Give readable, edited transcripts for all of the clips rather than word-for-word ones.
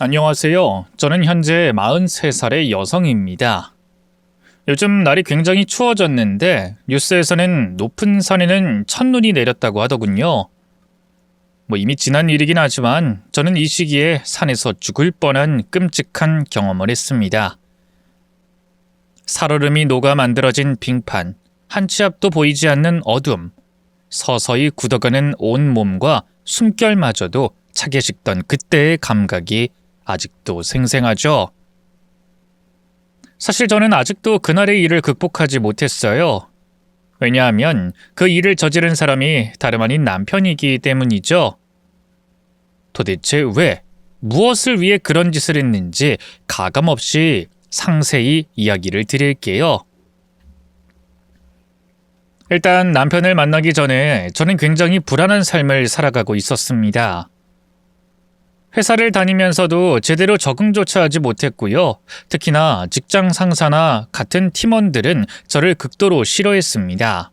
안녕하세요. 저는 현재 43살의 여성입니다. 요즘 날이 굉장히 추워졌는데 뉴스에서는 높은 산에는 첫눈이 내렸다고 하더군요. 이미 지난 일이긴 하지만 저는 이 시기에 산에서 죽을 뻔한 끔찍한 경험을 했습니다. 살얼음이 녹아 만들어진 빙판, 한 치 앞도 보이지 않는 어둠, 서서히 굳어가는 온몸과 숨결마저도 차게 식던 그때의 감각이 아직도 생생하죠. 사실 저는 아직도 그날의 일을 극복하지 못했어요. 왜냐하면 그 일을 저지른 사람이 다름 아닌 남편이기 때문이죠. 도대체 왜, 무엇을 위해 그런 짓을 했는지 가감없이 상세히 이야기를 드릴게요. 일단 남편을 만나기 전에 저는 굉장히 불안한 삶을 살아가고 있었습니다. 회사를 다니면서도 제대로 적응조차 하지 못했고요. 특히나 직장 상사나 같은 팀원들은 저를 극도로 싫어했습니다.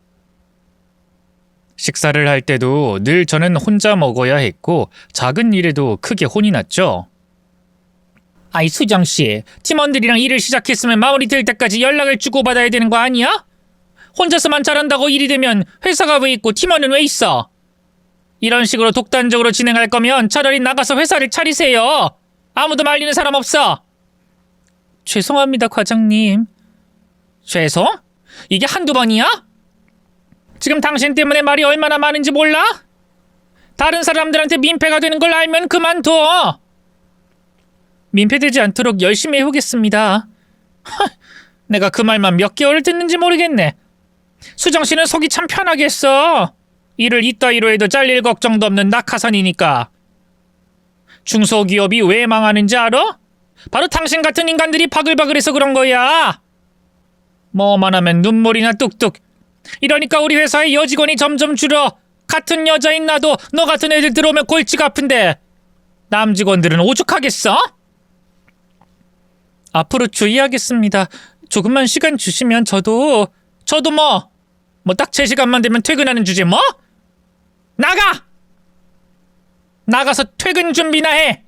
식사를 할 때도 늘 저는 혼자 먹어야 했고 작은 일에도 크게 혼이 났죠. 아이 수정씨, 팀원들이랑 일을 시작했으면 마무리될 때까지 연락을 주고받아야 되는 거 아니야? 혼자서만 잘한다고 일이 되면 회사가 왜 있고 팀원은 왜 있어? 이런 식으로 독단적으로 진행할 거면 차라리 나가서 회사를 차리세요. 아무도 말리는 사람 없어. 죄송합니다, 과장님. 죄송? 이게 한두 번이야? 지금 당신 때문에 말이 얼마나 많은지 몰라? 다른 사람들한테 민폐가 되는 걸 알면 그만둬. 민폐되지 않도록 열심히 해보겠습니다. 내가 그 말만 몇 개월을 듣는지 모르겠네. 수정씨는 속이 참 편하겠어. 일을 이따위로 해도 잘릴 걱정도 없는 낙하산이니까. 중소기업이 왜 망하는지 알아? 바로 당신 같은 인간들이 바글바글해서 그런 거야. 뭐만 하면 눈물이나 뚝뚝. 이러니까 우리 회사의 여직원이 점점 줄어. 같은 여자인 나도 너 같은 애들 들어오면 골치가 아픈데 남 직원들은 오죽하겠어? 앞으로 주의하겠습니다. 조금만 시간 주시면 저도 딱 제 시간만 되면 퇴근하는 주제 뭐? 나가! 나가서 퇴근 준비나 해!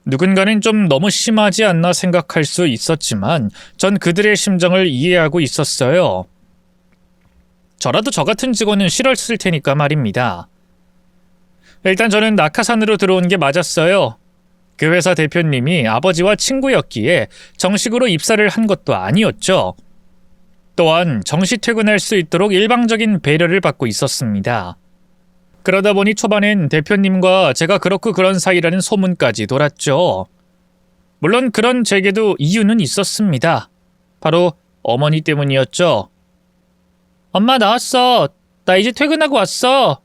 누군가는 좀 너무 심하지 않나 생각할 수 있었지만 전 그들의 심정을 이해하고 있었어요. 저라도 저 같은 직원은 싫었을 테니까 말입니다. 일단 저는 낙하산으로 들어온 게 맞았어요. 그 회사 대표님이 아버지와 친구였기에 정식으로 입사를 한 것도 아니었죠. 또한 정시 퇴근할 수 있도록 일방적인 배려를 받고 있었습니다. 그러다 보니 초반엔 대표님과 제가 그렇고 그런 사이라는 소문까지 돌았죠. 물론 그런 제게도 이유는 있었습니다. 바로 어머니 때문이었죠. 엄마 나왔어. 나 이제 퇴근하고 왔어.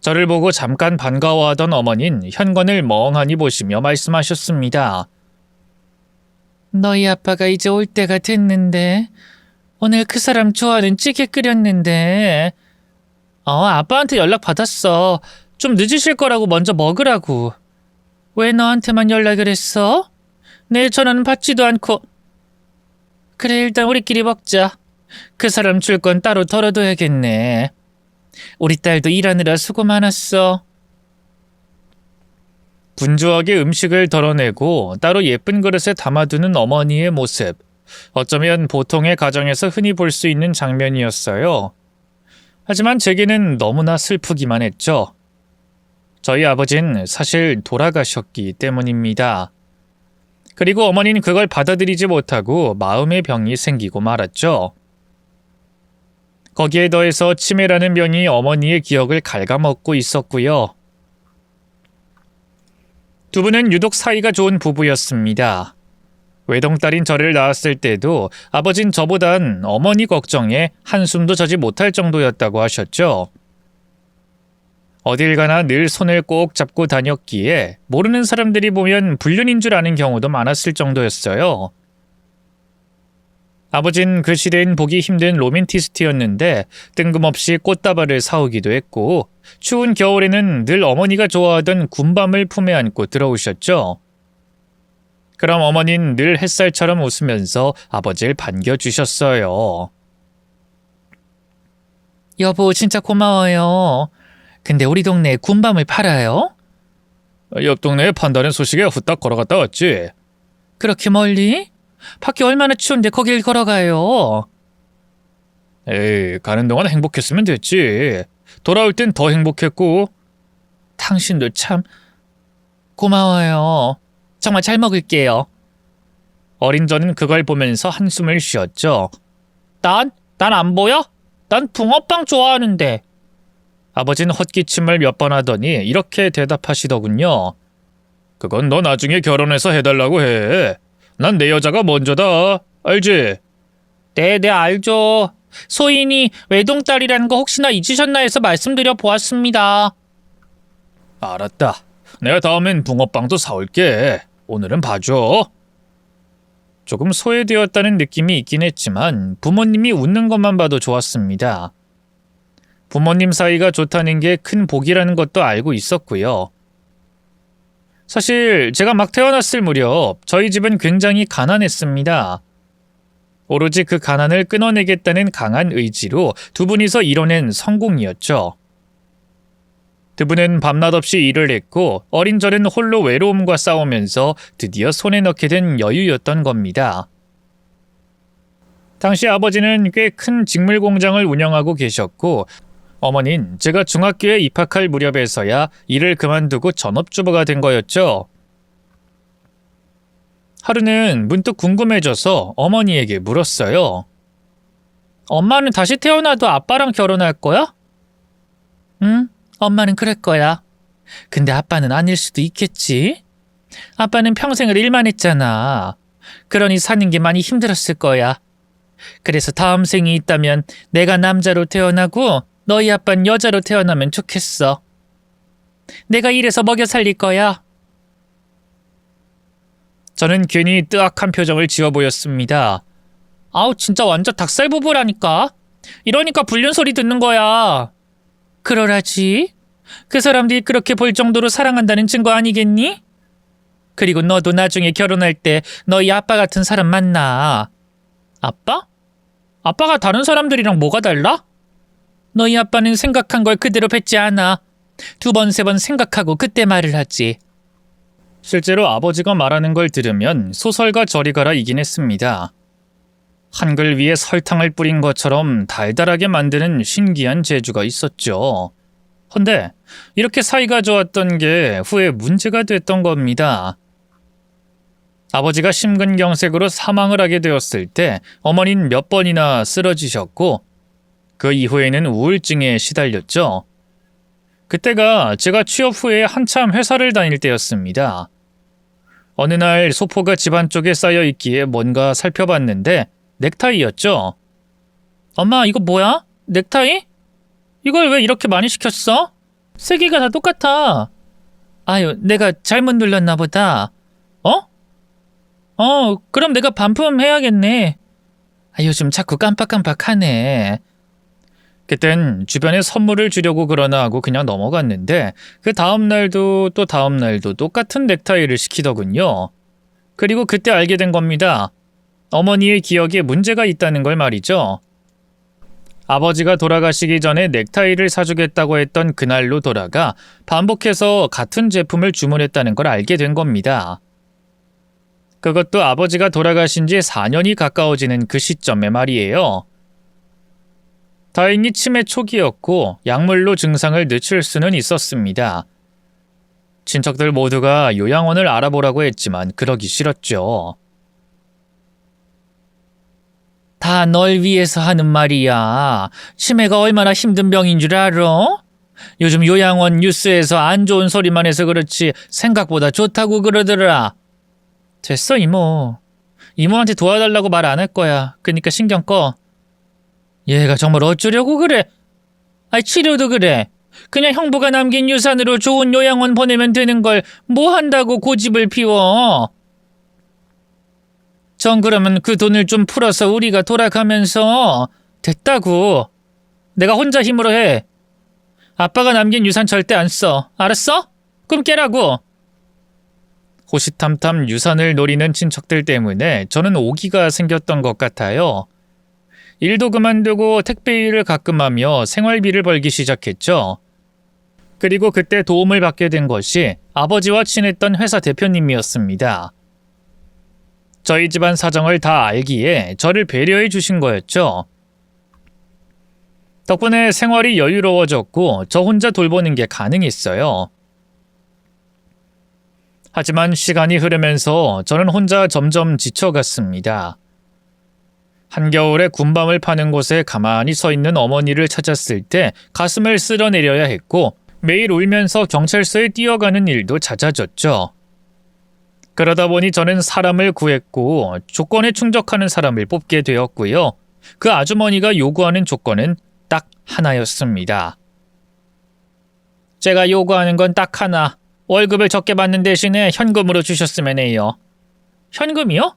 저를 보고 잠깐 반가워하던 어머니는 현관을 멍하니 보시며 말씀하셨습니다. 너희 아빠가 이제 올 때가 됐는데 오늘 그 사람 좋아하는 찌개 끓였는데 아빠한테 연락 받았어. 좀 늦으실 거라고 먼저 먹으라고. 왜 너한테만 연락을 했어? 내 전화는 받지도 않고. 그래 일단 우리끼리 먹자. 그 사람 줄 건 따로 덜어둬야겠네. 우리 딸도 일하느라 수고 많았어. 분주하게 음식을 덜어내고 따로 예쁜 그릇에 담아두는 어머니의 모습. 어쩌면 보통의 가정에서 흔히 볼 수 있는 장면이었어요. 하지만 제게는 너무나 슬프기만 했죠. 저희 아버진 사실 돌아가셨기 때문입니다. 그리고 어머니는 그걸 받아들이지 못하고 마음의 병이 생기고 말았죠. 거기에 더해서 치매라는 병이 어머니의 기억을 갉아먹고 있었고요. 두 분은 유독 사이가 좋은 부부였습니다. 외동딸인 저를 낳았을 때도 아버진 저보단 어머니 걱정에 한숨도 자지 못할 정도였다고 하셨죠. 어딜 가나 늘 손을 꼭 잡고 다녔기에 모르는 사람들이 보면 불륜인 줄 아는 경우도 많았을 정도였어요. 아버진 그 시대엔 보기 힘든 로맨티스트였는데 뜬금없이 꽃다발을 사오기도 했고 추운 겨울에는 늘 어머니가 좋아하던 군밤을 품에 안고 들어오셨죠. 그럼 어머니는 늘 햇살처럼 웃으면서 아버지를 반겨주셨어요. 여보 진짜 고마워요. 근데 우리 동네에 군밤을 팔아요? 옆 동네에 판다는 소식에 후딱 걸어갔다 왔지. 그렇게 멀리? 밖에 얼마나 추운데 거길 걸어가요? 에이, 가는 동안 행복했으면 됐지. 돌아올 땐 더 행복했고. 당신도 참 고마워요. 정말 잘 먹을게요. 어린 저는 그걸 보면서 한숨을 쉬었죠. 난 안 보여? 난 붕어빵 좋아하는데. 아버지는 헛기침을 몇 번 하더니 이렇게 대답하시더군요. 그건 너 나중에 결혼해서 해달라고 해. 난 내 여자가 먼저다. 알지? 네, 알죠. 소인이 외동딸이라는 거 혹시나 잊으셨나 해서 말씀드려 보았습니다. 알았다. 내가 다음엔 붕어빵도 사올게. 오늘은 봐줘. 조금 소외되었다는 느낌이 있긴 했지만 부모님이 웃는 것만 봐도 좋았습니다. 부모님 사이가 좋다는 게 큰 복이라는 것도 알고 있었고요. 사실 제가 막 태어났을 무렵 저희 집은 굉장히 가난했습니다. 오로지 그 가난을 끊어내겠다는 강한 의지로 두 분이서 이뤄낸 성공이었죠. 두 분은 밤낮 없이 일을 했고 어린 저는 홀로 외로움과 싸우면서 드디어 손에 넣게 된 여유였던 겁니다. 당시 아버지는 꽤 큰 직물 공장을 운영하고 계셨고 어머닌 제가 중학교에 입학할 무렵에서야 일을 그만두고 전업주부가 된 거였죠. 하루는 문득 궁금해져서 어머니에게 물었어요. 엄마는 다시 태어나도 아빠랑 결혼할 거야? 응, 엄마는 그럴 거야. 근데 아빠는 아닐 수도 있겠지? 아빠는 평생을 일만 했잖아. 그러니 사는 게 많이 힘들었을 거야. 그래서 다음 생이 있다면 내가 남자로 태어나고 너희 아빠는 여자로 태어나면 좋겠어. 내가 이래서 먹여 살릴 거야. 저는 괜히 뜨악한 표정을 지어 보였습니다. 아우, 진짜 완전 닭살 부부라니까. 이러니까 불륜 소리 듣는 거야. 그러라지. 그 사람들이 그렇게 볼 정도로 사랑한다는 증거 아니겠니? 그리고 너도 나중에 결혼할 때 너희 아빠 같은 사람 만나. 아빠? 아빠가 다른 사람들이랑 뭐가 달라? 너희 아빠는 생각한 걸 그대로 뱉지 않아. 두 번, 세 번 생각하고 그때 말을 하지. 실제로 아버지가 말하는 걸 들으면 소설가 저리 가라이긴 했습니다. 한글 위에 설탕을 뿌린 것처럼 달달하게 만드는 신기한 재주가 있었죠. 헌데 이렇게 사이가 좋았던 게 후에 문제가 됐던 겁니다. 아버지가 심근경색으로 사망을 하게 되었을 때 어머니는 몇 번이나 쓰러지셨고 그 이후에는 우울증에 시달렸죠. 그때가 제가 취업 후에 한참 회사를 다닐 때였습니다. 어느 날 소포가 집안 쪽에 쌓여 있기에 뭔가 살펴봤는데 넥타이였죠. 엄마, 이거 뭐야? 넥타이? 이걸 왜 이렇게 많이 시켰어? 세 개가 다 똑같아. 아유, 내가 잘못 눌렀나 보다. 그럼 내가 반품해야겠네. 요즘 자꾸 깜빡깜빡하네. 그땐 주변에 선물을 주려고 그러나 하고 그냥 넘어갔는데 그 다음 날도 또 다음 날도 똑같은 넥타이를 시키더군요. 그리고 그때 알게 된 겁니다. 어머니의 기억에 문제가 있다는 걸 말이죠. 아버지가 돌아가시기 전에 넥타이를 사주겠다고 했던 그날로 돌아가 반복해서 같은 제품을 주문했다는 걸 알게 된 겁니다. 그것도 아버지가 돌아가신 지 4년이 가까워지는 그 시점에 말이에요. 다행히 치매 초기였고 약물로 증상을 늦출 수는 있었습니다. 친척들 모두가 요양원을 알아보라고 했지만 그러기 싫었죠. 다 널 위해서 하는 말이야. 치매가 얼마나 힘든 병인 줄 알아? 요즘 요양원 뉴스에서 안 좋은 소리만 해서 그렇지 생각보다 좋다고 그러더라. 됐어, 이모. 이모한테 도와달라고 말 안 할 거야. 그러니까 신경 꺼. 얘가 정말 어쩌려고 그래? 치료도 그래. 그냥 형부가 남긴 유산으로 좋은 요양원 보내면 되는 걸 뭐 한다고 고집을 피워. 전 그러면 그 돈을 좀 풀어서 우리가 돌아가면서 됐다고. 내가 혼자 힘으로 해. 아빠가 남긴 유산 절대 안 써. 알았어? 그럼 깨라고. 호시탐탐 유산을 노리는 친척들 때문에 저는 오기가 생겼던 것 같아요. 일도 그만두고 택배 일을 가끔 하며 생활비를 벌기 시작했죠. 그리고 그때 도움을 받게 된 것이 아버지와 친했던 회사 대표님이었습니다. 저희 집안 사정을 다 알기에 저를 배려해 주신 거였죠. 덕분에 생활이 여유로워졌고 저 혼자 돌보는 게 가능했어요. 하지만 시간이 흐르면서 저는 혼자 점점 지쳐갔습니다. 한겨울에 군밤을 파는 곳에 가만히 서 있는 어머니를 찾았을 때 가슴을 쓸어내려야 했고 매일 울면서 경찰서에 뛰어가는 일도 잦아졌죠. 그러다 보니 저는 사람을 구했고 조건에 충족하는 사람을 뽑게 되었고요. 그 아주머니가 요구하는 조건은 딱 하나였습니다. 제가 요구하는 건 딱 하나. 월급을 적게 받는 대신에 현금으로 주셨으면 해요. 현금이요?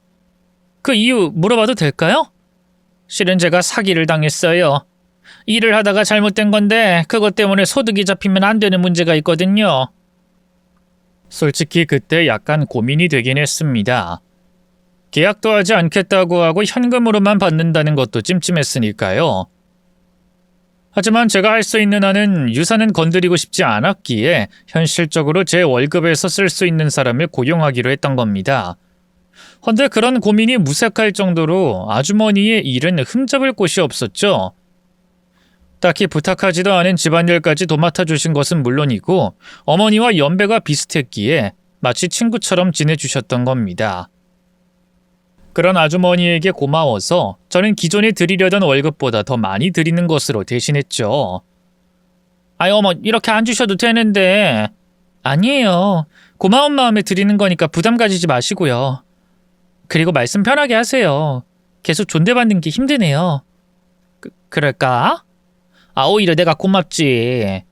그 이유 물어봐도 될까요? 실은 제가 사기를 당했어요. 일을 하다가 잘못된 건데 그것 때문에 소득이 잡히면 안 되는 문제가 있거든요. 솔직히 그때 약간 고민이 되긴 했습니다. 계약도 하지 않겠다고 하고 현금으로만 받는다는 것도 찜찜했으니까요. 하지만 제가 할 수 있는 한은 유산은 건드리고 싶지 않았기에 현실적으로 제 월급에서 쓸 수 있는 사람을 고용하기로 했던 겁니다. 헌데 그런 고민이 무색할 정도로 아주머니의 일은 흠잡을 곳이 없었죠. 딱히 부탁하지도 않은 집안일까지 도맡아 주신 것은 물론이고 어머니와 연배가 비슷했기에 마치 친구처럼 지내주셨던 겁니다. 그런 아주머니에게 고마워서 저는 기존에 드리려던 월급보다 더 많이 드리는 것으로 대신했죠. 아이 어머 이렇게 안 주셔도 되는데. 아니에요. 고마운 마음에 드리는 거니까 부담 가지지 마시고요. 그리고 말씀 편하게 하세요. 계속 존대받는 게 힘드네요. 그럴까? 오히려 내가 고맙지.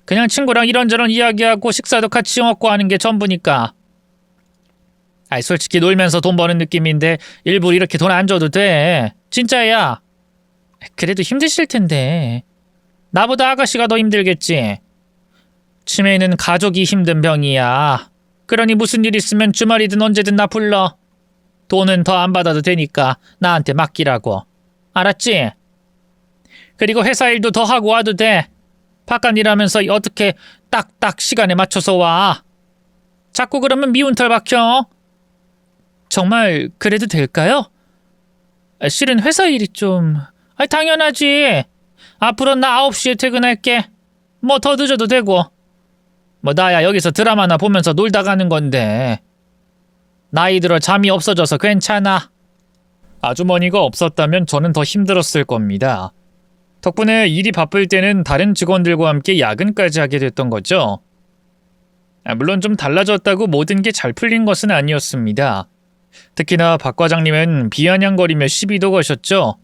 그냥 친구랑 이런저런 이야기하고 식사도 같이 먹고 하는 게 전부니까. 솔직히 놀면서 돈 버는 느낌인데 일부러 이렇게 돈 안 줘도 돼. 진짜야. 그래도 힘드실 텐데. 나보다 아가씨가 더 힘들겠지. 치매는 가족이 힘든 병이야. 그러니 무슨 일 있으면 주말이든 언제든 나 불러. 돈은 더 안 받아도 되니까 나한테 맡기라고. 알았지? 그리고 회사 일도 더 하고 와도 돼. 바깥 일하면서 어떻게 딱딱 시간에 맞춰서 와. 자꾸 그러면 미운 털 박혀. 정말 그래도 될까요? 실은 회사 일이 좀... 당연하지. 앞으로 나 9시에 퇴근할게. 뭐 더 늦어도 되고. 뭐 나야 여기서 드라마나 보면서 놀다 가는 건데. 나이 들어 잠이 없어져서 괜찮아. 아주머니가 없었다면 저는 더 힘들었을 겁니다. 덕분에 일이 바쁠 때는 다른 직원들과 함께 야근까지 하게 됐던 거죠. 물론 좀 달라졌다고 모든 게 잘 풀린 것은 아니었습니다. 특히나 박 과장님은 비아냥거리며 시비도 거셨죠.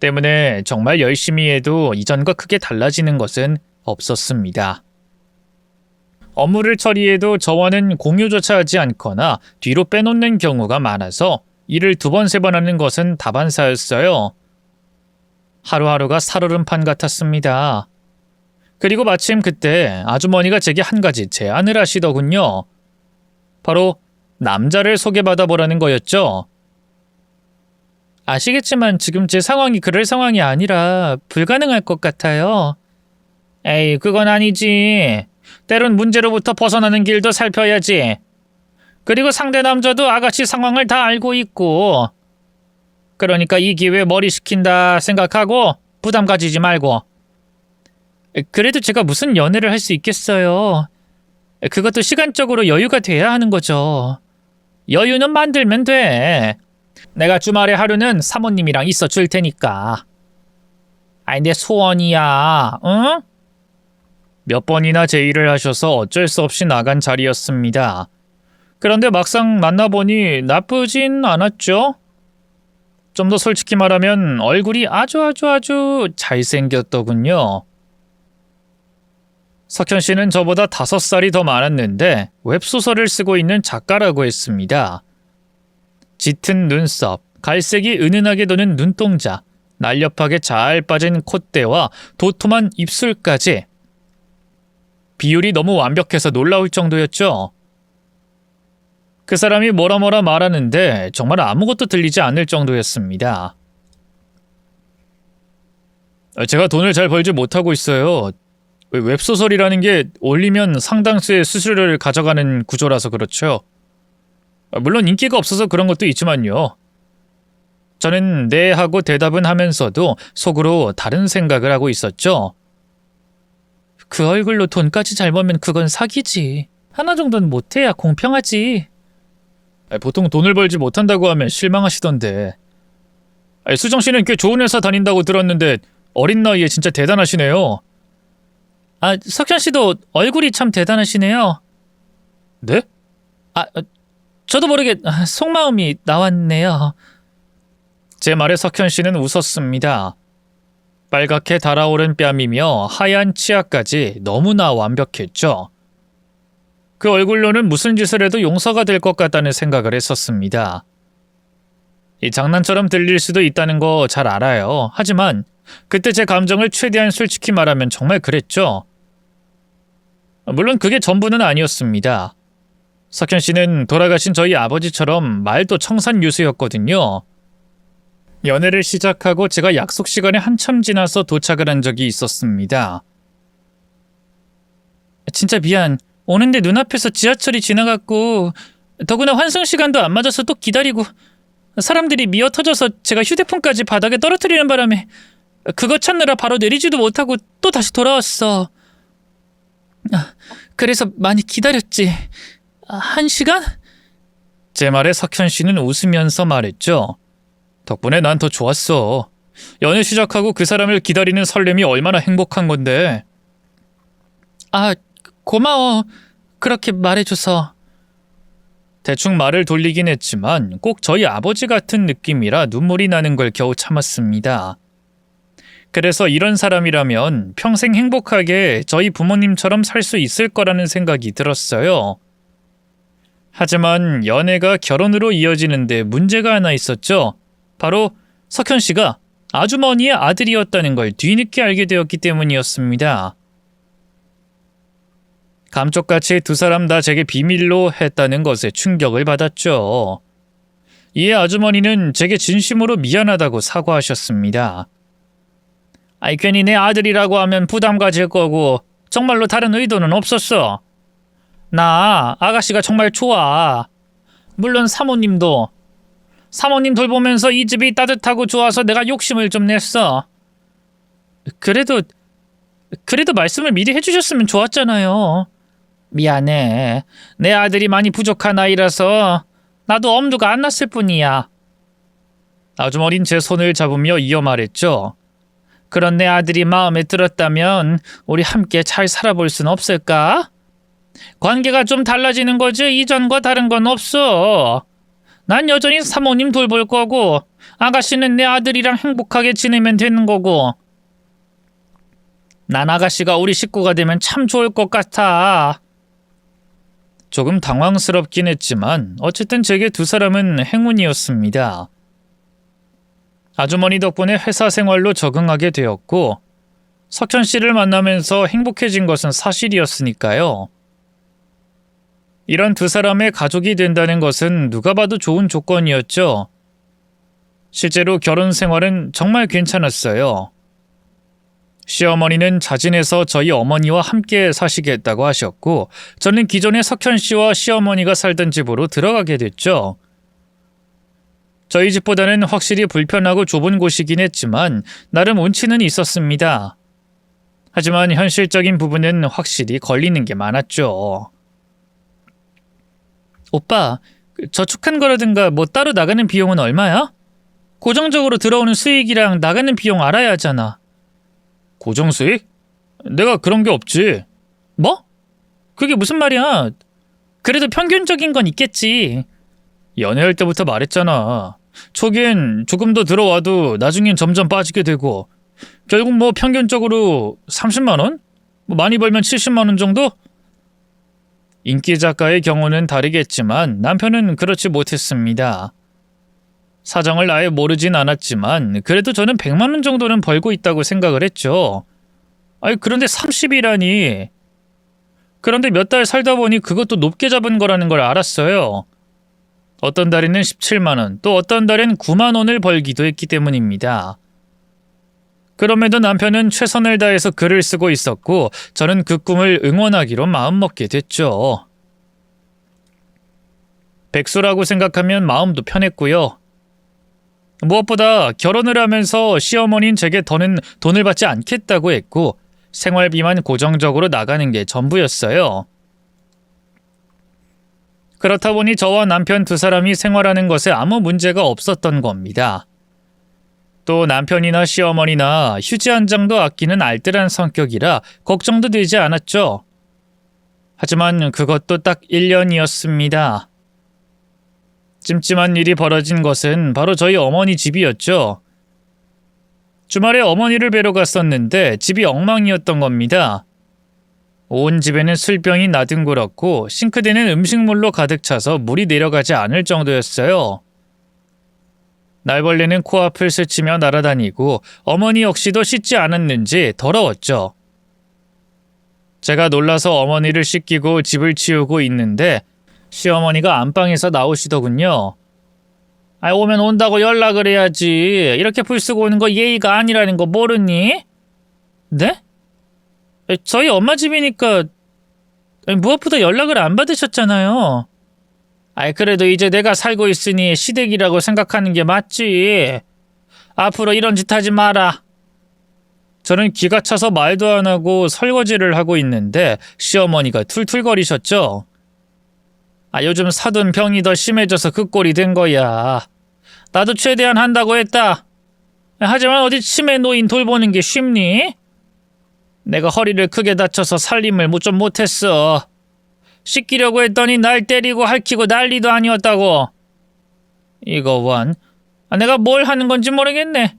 때문에 정말 열심히 해도 이전과 크게 달라지는 것은 없었습니다. 업무를 처리해도 저와는 공유조차 하지 않거나 뒤로 빼놓는 경우가 많아서 일을 2번, 3번 하는 것은 다반사였어요. 하루하루가 살얼음판 같았습니다. 그리고 마침 그때 아주머니가 제게 한 가지 제안을 하시더군요. 바로 남자를 소개받아 보라는 거였죠. 아시겠지만 지금 제 상황이 그럴 상황이 아니라 불가능할 것 같아요. 에이, 그건 아니지. 때론 문제로부터 벗어나는 길도 살펴야지. 그리고 상대 남자도 아가씨 상황을 다 알고 있고. 그러니까 이 기회에 머리 식힌다 생각하고 부담 가지지 말고. 그래도 제가 무슨 연애를 할 수 있겠어요. 그것도 시간적으로 여유가 돼야 하는 거죠. 여유는 만들면 돼. 내가 주말에 하루는 사모님이랑 있어 줄 테니까. 내 소원이야. 응? 몇 번이나 제의를 하셔서 어쩔 수 없이 나간 자리였습니다. 그런데 막상 만나보니 나쁘진 않았죠? 좀 더 솔직히 말하면 얼굴이 아주 잘생겼더군요. 석현 씨는 저보다 5살이 더 많았는데 웹소설을 쓰고 있는 작가라고 했습니다. 짙은 눈썹, 갈색이 은은하게 도는 눈동자, 날렵하게 잘 빠진 콧대와 도톰한 입술까지. 비율이 너무 완벽해서 놀라울 정도였죠. 그 사람이 뭐라 말하는데 정말 아무것도 들리지 않을 웹소설이라는 게 올리면 상당수의 수수료를 가져가는 구조라서 그렇죠. 물론 인기가 없어서 그런 것도 있지만요. 저는 네 하고 대답은 하면서도 속으로 다른 생각을 하고 있었죠. 그 얼굴로 돈까지 잘 벌면 그건 사기지. 하나 정도는 못해야 공평하지. 보통 돈을 벌지 못한다고 하면 실망하시던데. 수정 씨는 꽤 좋은 회사 다닌다고 들었는데 어린 나이에 진짜 대단하시네요. 석현 씨도 얼굴이 참 대단하시네요. 네? 저도 모르게 속마음이 나왔네요. 제 말에 석현 씨는 웃었습니다. 빨갛게 달아오른 뺨이며 하얀 치아까지 너무나 완벽했죠. 그 얼굴로는 무슨 짓을 해도 용서가 될 것 같다는 생각을 했었습니다. 이 장난처럼 들릴 수도 있다는 거 잘 알아요. 하지만 그때 제 감정을 최대한 솔직히 말하면 정말 그랬죠. 물론 그게 전부는 아니었습니다. 석현 씨는 돌아가신 저희 아버지처럼 말도 청산유수였거든요. 연애를 시작하고 제가 약속 시간에 한참 지나서 도착을 한 적이 있었습니다. 진짜 미안. 오는데 눈앞에서 지하철이 지나갔고 더구나 환승 시간도 안 맞아서 또 기다리고 사람들이 미어 터져서 제가 휴대폰까지 바닥에 떨어뜨리는 바람에 그거 찾느라 바로 내리지도 못하고 또 다시 돌아왔어. 그래서 많이 기다렸지. 1시간? 제 말에 석현 씨는 웃으면서 말했죠. 덕분에 난 더 좋았어. 연애 시작하고 그 사람을 기다리는 설렘이 얼마나 행복한 건데. 고마워. 그렇게 말해줘서. 대충 말을 돌리긴 했지만 꼭 저희 아버지 같은 느낌이라 눈물이 나는 걸 겨우 참았습니다. 그래서 이런 사람이라면 평생 행복하게 저희 부모님처럼 살 수 있을 거라는 생각이 들었어요. 하지만 연애가 결혼으로 이어지는데 문제가 하나 있었죠. 바로 석현 씨가 아주머니의 아들이었다는 걸 뒤늦게 알게 되었기 때문이었습니다. 감쪽같이 두 사람 다 제게 비밀로 했다는 것에 충격을 받았죠. 이에 아주머니는 제게 진심으로 미안하다고 사과하셨습니다. 괜히 내 아들이라고 하면 부담 가질 거고 정말로 다른 의도는 없었어. 나 아가씨가 정말 좋아. 물론 사모님도. 사모님 돌보면서 이 집이 따뜻하고 좋아서 내가 욕심을 좀 냈어. 그래도 말씀을 미리 해주셨으면 좋았잖아요. 미안해. 내 아들이 많이 부족한 아이라서 나도 엄두가 안 났을 뿐이야. 아주머니는 제 손을 잡으며 이어 말했죠. 그런 내 아들이 마음에 들었다면 우리 함께 잘 살아볼 순 없을까? 관계가 좀 달라지는 거지 이전과 다른 건 없어. 난 여전히 사모님 돌볼 거고 아가씨는 내 아들이랑 행복하게 지내면 되는 거고. 난 아가씨가 우리 식구가 되면 참 좋을 것 같아. 조금 당황스럽긴 했지만 어쨌든 제게 두 사람은 행운이었습니다. 아주머니 덕분에 회사 생활로 적응하게 되었고 석현 씨를 만나면서 행복해진 것은 사실이었으니까요. 이런 두 사람의 가족이 된다는 것은 누가 봐도 좋은 조건이었죠. 실제로 결혼 생활은 정말 괜찮았어요. 시어머니는 자진해서 저희 어머니와 함께 사시겠다고 하셨고 저는 기존에 석현 씨와 시어머니가 살던 집으로 들어가게 됐죠. 저희 집보다는 확실히 불편하고 좁은 곳이긴 했지만 나름 운치는 있었습니다. 하지만 현실적인 부분은 확실히 걸리는 게 많았죠. 오빠, 저축한 거라든가 뭐 따로 나가는 비용은 얼마야? 고정적으로 들어오는 수익이랑 나가는 비용 알아야 하잖아. 고정 수익? 내가 그런 게 없지. 뭐? 그게 무슨 말이야? 그래도 평균적인 건 있겠지. 연애할 때부터 말했잖아. 초기엔 조금 더 들어와도 나중엔 점점 빠지게 되고 결국 뭐 평균적으로 30만 원? 뭐 많이 벌면 70만 원 정도? 인기 작가의 경우는 다르겠지만 남편은 그렇지 못했습니다. 사정을 아예 모르진 않았지만 그래도 저는 100만 원 정도는 벌고 있다고 생각을 했죠. 그런데 30이라니. 그런데 몇 달 살다 보니 그것도 높게 잡은 거라는 걸 알았어요. 어떤 달에는 17만 원, 또 어떤 달엔 9만 원을 벌기도 했기 때문입니다. 그럼에도 남편은 최선을 다해서 글을 쓰고 있었고 저는 그 꿈을 응원하기로 마음먹게 됐죠. 백수라고 생각하면 마음도 편했고요. 무엇보다 결혼을 하면서 시어머니는 제게 더는 돈을 받지 않겠다고 했고 생활비만 고정적으로 나가는 게 전부였어요. 그렇다 보니 저와 남편 두 사람이 생활하는 것에 아무 문제가 없었던 겁니다. 또 남편이나 시어머니나 휴지 한 장도 아끼는 알뜰한 성격이라 걱정도 되지 않았죠. 하지만 그것도 딱 1년이었습니다. 찜찜한 일이 벌어진 것은 바로 저희 어머니 집이었죠. 주말에 어머니를 뵈러 갔었는데 집이 엉망이었던 겁니다. 온 집에는 술병이 나뒹굴었고 싱크대는 음식물로 가득 차서 물이 내려가지 않을 정도였어요. 날벌레는 코앞을 스치며 날아다니고 어머니 역시도 씻지 않았는지 더러웠죠. 제가 놀라서 어머니를 씻기고 집을 치우고 있는데 시어머니가 안방에서 나오시더군요. 오면 온다고 연락을 해야지. 이렇게 불 쓰고 오는 거 예의가 아니라는 거 모르니? 네? 저희 엄마 집이니까 무엇보다 연락을 안 받으셨잖아요. 그래도 이제 내가 살고 있으니 시댁이라고 생각하는 게 맞지. 앞으로 이런 짓 하지 마라. 저는 기가 차서 말도 안 하고 설거지를 하고 있는데 시어머니가 툴툴거리셨죠. 요즘 사돈 병이 더 심해져서 그 꼴이 된 거야. 나도 최대한 한다고 했다. 하지만 어디 치매 노인 돌보는 게 쉽니? 내가 허리를 크게 다쳐서 살림을 좀 못했어. 씻기려고 했더니 날 때리고 핥히고 난리도 아니었다고. 이거 원. 내가 뭘 하는 건지 모르겠네.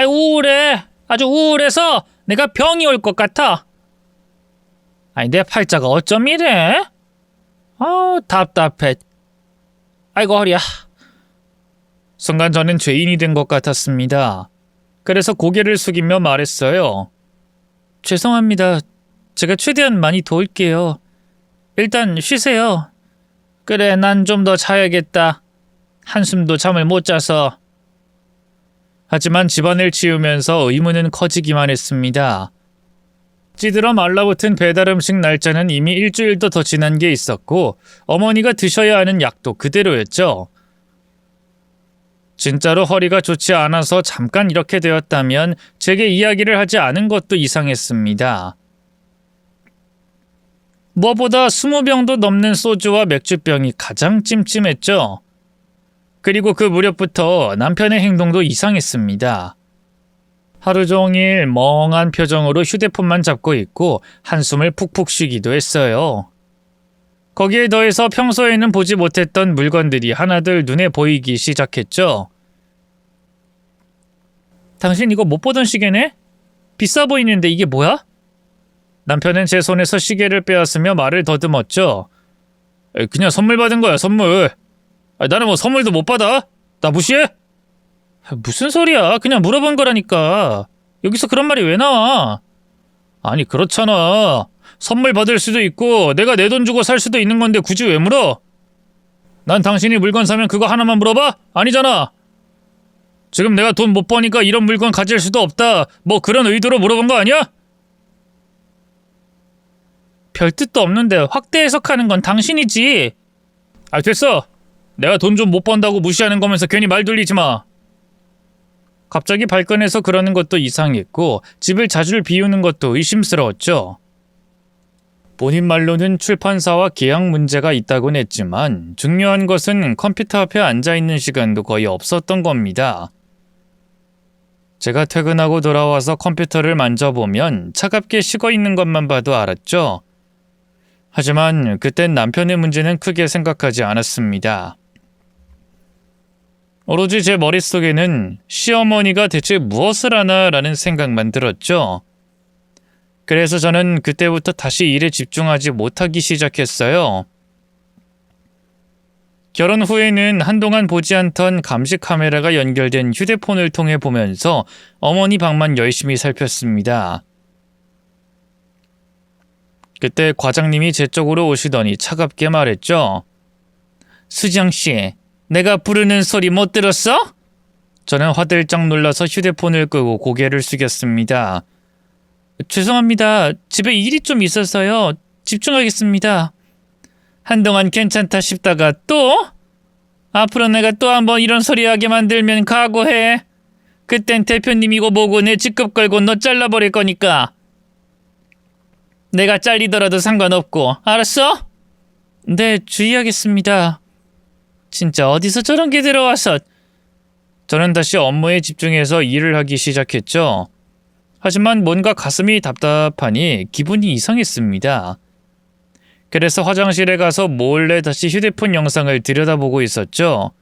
우울해. 아주 우울해서 내가 병이 올 것 같아. 내 팔자가 어쩜 이래? 답답해. 아이고 허리야. 순간 저는 죄인이 된 것 같았습니다. 그래서 고개를 숙이며 말했어요. 죄송합니다. 제가 최대한 많이 도울게요. 일단 쉬세요. 그래, 난 좀 더 자야겠다. 한숨도 잠을 못 자서. 하지만 집안을 치우면서 의문은 커지기만 했습니다. 찌들어 말라붙은 배달음식 날짜는 이미 일주일도 더 지난 게 있었고 어머니가 드셔야 하는 약도 그대로였죠. 진짜로 허리가 좋지 않아서 잠깐 이렇게 되었다면 제게 이야기를 하지 않은 것도 이상했습니다. 무엇보다 20병도 넘는 소주와 맥주병이 가장 찜찜했죠. 그리고 그 무렵부터 남편의 행동도 이상했습니다. 하루 종일 멍한 표정으로 휴대폰만 잡고 있고 한숨을 푹푹 쉬기도 했어요. 거기에 더해서 평소에는 보지 못했던 물건들이 하나둘 눈에 보이기 시작했죠. 당신 이거 못 보던 시계네? 비싸 보이는데 이게 뭐야? 남편은 제 손에서 시계를 빼앗으며 말을 더듬었죠. 그냥 선물 받은 거야, 선물. 나는 뭐 선물도 못 받아? 나 무시해? 무슨 소리야? 그냥 물어본 거라니까. 여기서 그런 말이 왜 나와? 아니 그렇잖아. 선물 받을 수도 있고 내가 내 돈 주고 살 수도 있는 건데 굳이 왜 물어? 난 당신이 물건 사면 그거 하나만 물어봐? 아니잖아. 지금 내가 돈 못 버니까 이런 물건 가질 수도 없다. 뭐 그런 의도로 물어본 거 아니야? 별 뜻도 없는데 확대 해석하는 건 당신이지. 됐어. 내가 돈 좀 못 번다고 무시하는 거면서 괜히 말 돌리지 마. 갑자기 발끈해서 그러는 것도 이상했고 집을 자주 비우는 것도 의심스러웠죠. 본인 말로는 출판사와 계약 문제가 있다곤 했지만 중요한 것은 컴퓨터 앞에 앉아있는 시간도 거의 없었던 겁니다. 제가 퇴근하고 돌아와서 컴퓨터를 만져보면 차갑게 식어있는 것만 봐도 알았죠. 하지만 그땐 남편의 문제는 크게 생각하지 않았습니다. 오로지 제 머릿속에는 시어머니가 대체 무엇을 하나라는 생각만 들었죠. 그래서 저는 그때부터 다시 일에 집중하지 못하기 시작했어요. 결혼 후에는 한동안 보지 않던 감시 카메라가 연결된 휴대폰을 통해 보면서 어머니 방만 열심히 살폈습니다. 그때 과장님이 제 쪽으로 오시더니 차갑게 말했죠. 수정씨, 내가 부르는 소리 못 들었어? 저는 화들짝 놀라서 휴대폰을 끄고 고개를 숙였습니다. 죄송합니다. 집에 일이 좀 있어서요. 집중하겠습니다. 한동안 괜찮다 싶다가 또? 앞으로 내가 또 한번 이런 소리 하게 만들면 각오해. 그땐 대표님이고 뭐고 내 직급 걸고 너 잘라버릴 거니까. 내가 잘리더라도 상관없고, 알았어? 네, 주의하겠습니다. 진짜 어디서 저런 게 들어와서. 저는 다시 업무에 집중해서 일을 하기 시작했죠. 하지만 뭔가 가슴이 답답하니 기분이 이상했습니다. 그래서 화장실에 가서 몰래 다시 휴대폰 영상을 들여다보고 있었죠.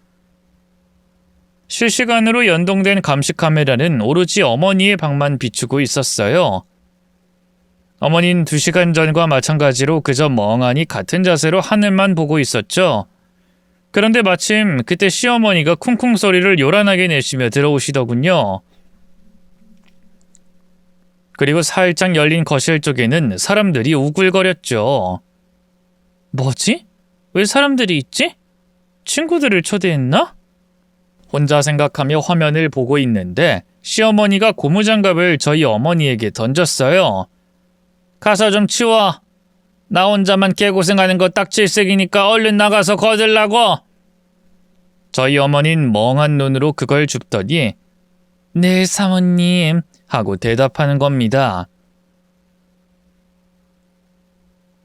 실시간으로 연동된 감시 카메라는 오로지 어머니의 방만 비추고 있었어요. 어머니는 2시간 전과 마찬가지로 그저 멍하니 같은 자세로 하늘만 보고 있었죠. 그런데 마침 그때 시어머니가 쿵쿵 소리를 요란하게 내쉬며 들어오시더군요. 그리고 살짝 열린 거실 쪽에는 사람들이 우글거렸죠. 뭐지? 왜 사람들이 있지? 친구들을 초대했나? 혼자 생각하며 화면을 보고 있는데 시어머니가 고무장갑을 저희 어머니에게 던졌어요. 가서 좀 치워. 나 혼자만 개고생하는 거 딱 질색이니까 얼른 나가서 거들라고. 저희 어머니는 멍한 눈으로 그걸 줍더니 네 사모님 하고 대답하는 겁니다.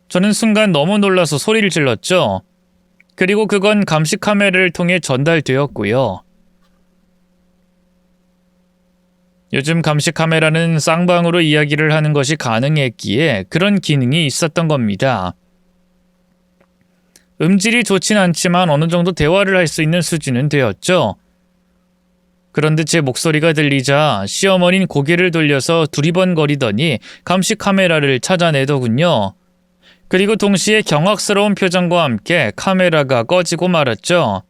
저는 순간 너무 놀라서 소리를 질렀죠. 그리고 그건 감시 카메라를 통해 전달되었고요. 요즘 감시 카메라는 쌍방으로 이야기를 하는 것이 가능했기에 그런 기능이 있었던 겁니다. 음질이 좋진 않지만 어느 정도 대화를 할 수 있는 수준은 되었죠. 그런데 제 목소리가 들리자 시어머니는 고개를 돌려서 두리번거리더니 감시 카메라를 찾아내더군요. 그리고 동시에 경악스러운 표정과 함께 카메라가 꺼지고 말았죠.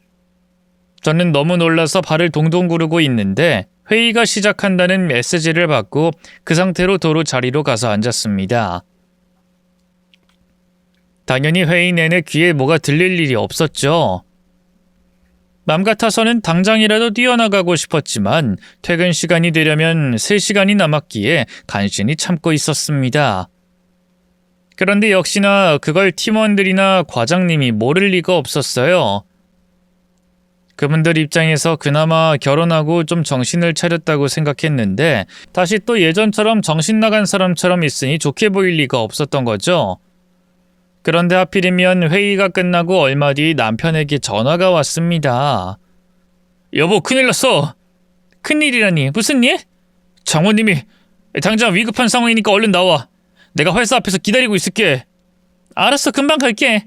저는 너무 놀라서 발을 동동 구르고 있는데 회의가 시작한다는 메시지를 받고 그 상태로 도로 자리로 가서 앉았습니다. 당연히 회의 내내 귀에 뭐가 들릴 일이 없었죠. 맘 같아서는 당장이라도 뛰어나가고 싶었지만 퇴근 시간이 되려면 3시간이 남았기에 간신히 참고 있었습니다. 그런데 역시나 그걸 팀원들이나 과장님이 모를 리가 없었어요. 그분들 입장에서 그나마 결혼하고 좀 정신을 차렸다고 생각했는데 다시 또 예전처럼 정신 나간 사람처럼 있으니 좋게 보일 리가 없었던 거죠. 그런데 하필이면 회의가 끝나고 얼마 뒤 남편에게 전화가 왔습니다. 여보, 큰일 났어. 큰일이라니 무슨 일? 장모님이 당장 위급한 상황이니까 얼른 나와. 내가 회사 앞에서 기다리고 있을게. 알았어, 금방 갈게.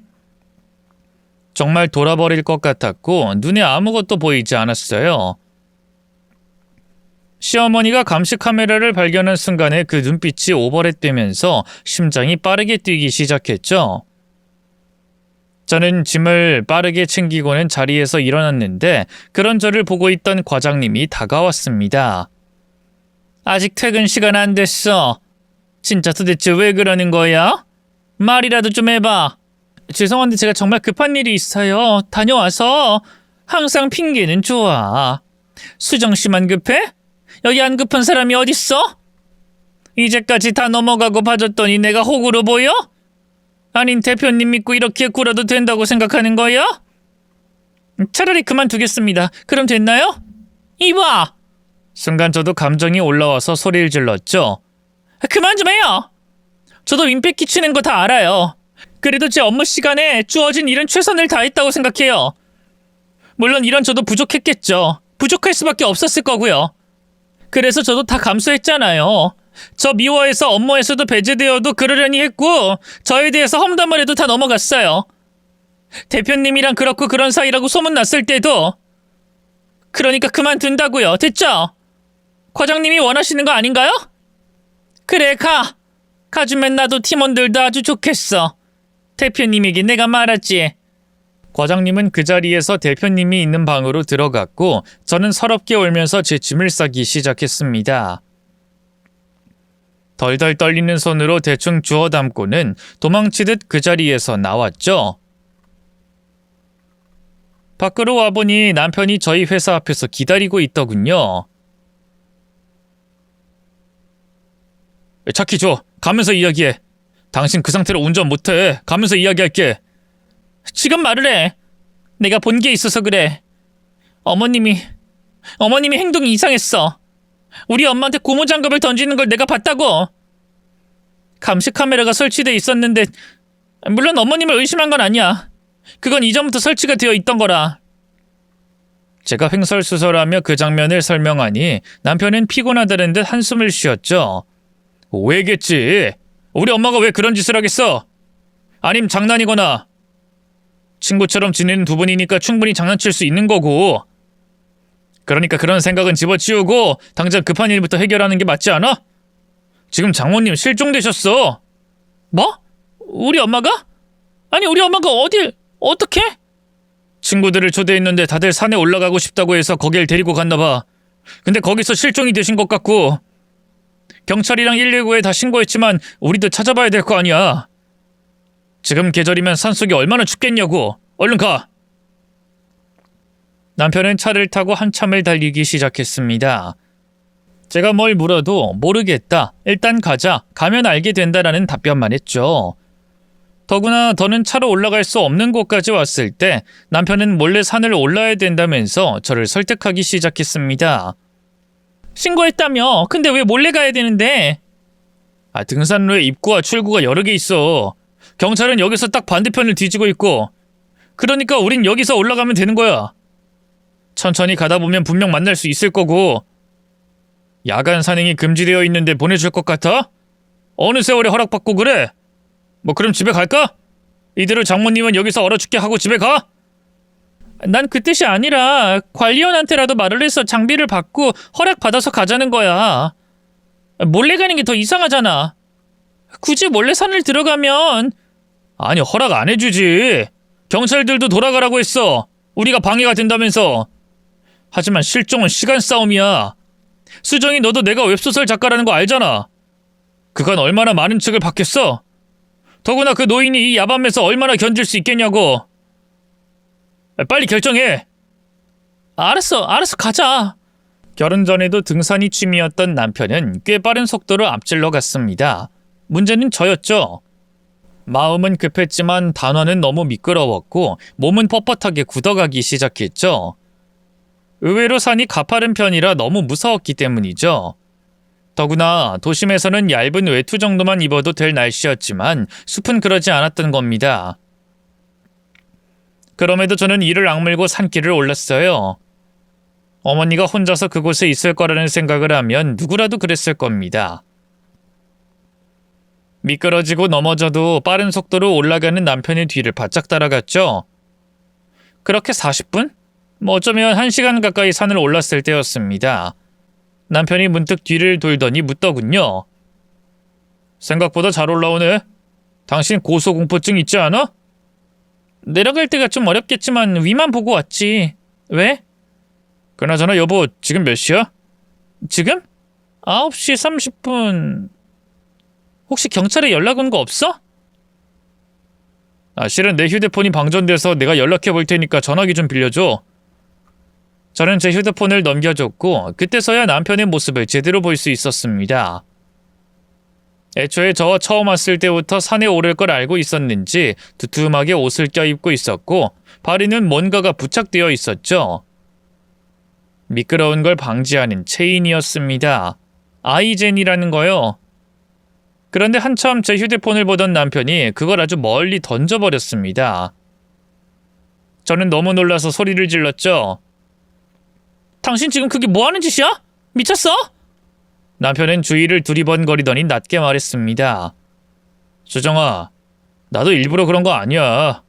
정말 돌아버릴 것 같았고 눈에 아무것도 보이지 않았어요. 시어머니가 감시 카메라를 발견한 순간에 그 눈빛이 오버랩되면서 심장이 빠르게 뛰기 시작했죠. 저는 짐을 빠르게 챙기고는 자리에서 일어났는데 그런 저를 보고 있던 과장님이 다가왔습니다. 아직 퇴근 시간 안 됐어. 진짜 도대체 왜 그러는 거야? 말이라도 좀 해봐. 죄송한데 제가 정말 급한 일이 있어요. 다녀와서. 항상 핑계는 좋아. 수정씨만 급해? 여기 안 급한 사람이 어딨어? 이제까지 다 넘어가고 봐줬더니 내가 호구로 보여? 아닌 대표님 믿고 이렇게 굴어도 된다고 생각하는 거야? 차라리 그만두겠습니다. 그럼 됐나요? 이봐! 순간 저도 감정이 올라와서 소리를 질렀죠. 그만 좀 해요! 저도 윈백 끼치는 거 다 알아요. 그래도 제 업무 시간에 주어진 일은 최선을 다했다고 생각해요. 물론 이런 저도 부족했겠죠. 부족할 수밖에 없었을 거고요. 그래서 저도 다 감수했잖아요. 저 미워해서 업무에서도 배제되어도 그러려니 했고 저에 대해서 험담을 해도 다 넘어갔어요. 대표님이랑 그렇고 그런 사이라고 소문났을 때도. 그러니까 그만둔다고요. 됐죠? 과장님이 원하시는 거 아닌가요? 그래, 가. 가주면 나도 팀원들도 아주 좋겠어. 대표님에게 내가 말하지. 과장님은 그 자리에서 대표님이 있는 방으로 들어갔고 저는 서럽게 울면서 제 짐을 싸기 시작했습니다. 덜덜 떨리는 손으로 대충 주워 담고는 도망치듯 그 자리에서 나왔죠. 밖으로 와보니 남편이 저희 회사 앞에서 기다리고 있더군요. 차키 줘. 가면서 이야기해. 당신 그 상태로 운전 못해. 가면서 이야기할게. 지금 말을 해. 내가 본 게 있어서 그래. 어머님이 행동이 이상했어. 우리 엄마한테 고무장갑을 던지는 걸 내가 봤다고. 감시 카메라가 설치돼 있었는데 물론 어머님을 의심한 건 아니야. 그건 이전부터 설치가 되어 있던 거라. 제가 횡설수설하며 그 장면을 설명하니 남편은 피곤하다는 듯 한숨을 쉬었죠. 오해겠지. 우리 엄마가 왜 그런 짓을 하겠어? 아님 장난이거나. 친구처럼 지내는 두 분이니까 충분히 장난칠 수 있는 거고. 그러니까 그런 생각은 집어치우고 당장 급한 일부터 해결하는 게 맞지 않아? 지금 장모님 실종되셨어. 뭐? 우리 엄마가? 아니 우리 엄마가 어딜 어떻게? 친구들을 초대했는데 다들 산에 올라가고 싶다고 해서 거길 데리고 갔나 봐. 근데 거기서 실종이 되신 것 같고. 경찰이랑 119에 다 신고했지만 우리도 찾아봐야 될 거 아니야. 지금 계절이면 산속이 얼마나 춥겠냐고. 얼른 가. 남편은 차를 타고 한참을 달리기 시작했습니다. 제가 뭘 물어도 모르겠다. 일단 가자. 가면 알게 된다라는 답변만 했죠. 더구나 더는 차로 올라갈 수 없는 곳까지 왔을 때 남편은 몰래 산을 올라야 된다면서 저를 설득하기 시작했습니다. 신고했다며. 근데 왜 몰래 가야 되는데? 등산로에 입구와 출구가 여러 개 있어. 경찰은 여기서 딱 반대편을 뒤지고 있고. 그러니까 우린 여기서 올라가면 되는 거야. 천천히 가다 보면 분명 만날 수 있을 거고. 야간 산행이 금지되어 있는데 보내줄 것 같아? 어느 세월에 허락받고 그래? 뭐 그럼 집에 갈까? 이대로 장모님은 여기서 얼어 죽게 하고 집에 가? 난 그 뜻이 아니라 관리원한테라도 말을 해서 장비를 받고 허락받아서 가자는 거야. 몰래 가는 게 더 이상하잖아. 굳이 몰래 산을 들어가면. 아니 허락 안 해주지. 경찰들도 돌아가라고 했어. 우리가 방해가 된다면서. 하지만 실종은 시간 싸움이야. 수정이 너도 내가 웹소설 작가라는 거 알잖아. 그간 얼마나 많은 책을 받겠어? 더구나 그 노인이 이 야밤에서 얼마나 견딜 수 있겠냐고. 빨리 결정해. 알았어 가자. 결혼 전에도 등산이 취미였던 남편은 꽤 빠른 속도로 앞질러 갔습니다. 문제는 저였죠. 마음은 급했지만 단어는 너무 미끄러웠고 몸은 뻣뻣하게 굳어가기 시작했죠. 의외로 산이 가파른 편이라 너무 무서웠기 때문이죠. 더구나 도심에서는 얇은 외투 정도만 입어도 될 날씨였지만 숲은 그러지 않았던 겁니다. 그럼에도 저는 이를 악물고 산길을 올랐어요. 어머니가 혼자서 그곳에 있을 거라는 생각을 하면 누구라도 그랬을 겁니다. 미끄러지고 넘어져도 빠른 속도로 올라가는 남편의 뒤를 바짝 따라갔죠. 그렇게 40분? 어쩌면 1시간 가까이 산을 올랐을 때였습니다. 남편이 문득 뒤를 돌더니 묻더군요. 생각보다 잘 올라오네. 당신 고소공포증 있지 않아? 내려갈 때가 좀 어렵겠지만 위만 보고 왔지. 왜? 그나저나 여보, 지금 몇 시야? 지금? 9시 30분. 혹시 경찰에 연락 온 거 없어? 실은 내 휴대폰이 방전돼서 내가 연락해 볼 테니까 전화기 좀 빌려줘. 저는 제 휴대폰을 넘겨줬고 그때서야 남편의 모습을 제대로 볼 수 있었습니다. 애초에 저와 처음 왔을 때부터 산에 오를 걸 알고 있었는지 두툼하게 옷을 껴입고 있었고 발에는 뭔가가 부착되어 있었죠. 미끄러운 걸 방지하는 체인이었습니다. 아이젠이라는 거요. 그런데 한참 제 휴대폰을 보던 남편이 그걸 아주 멀리 던져버렸습니다. 저는 너무 놀라서 소리를 질렀죠. 당신 지금 그게 뭐 하는 짓이야? 미쳤어? 남편은 주위를 두리번거리더니 낮게 말했습니다. 수정아, 나도 일부러 그런 거 아니야.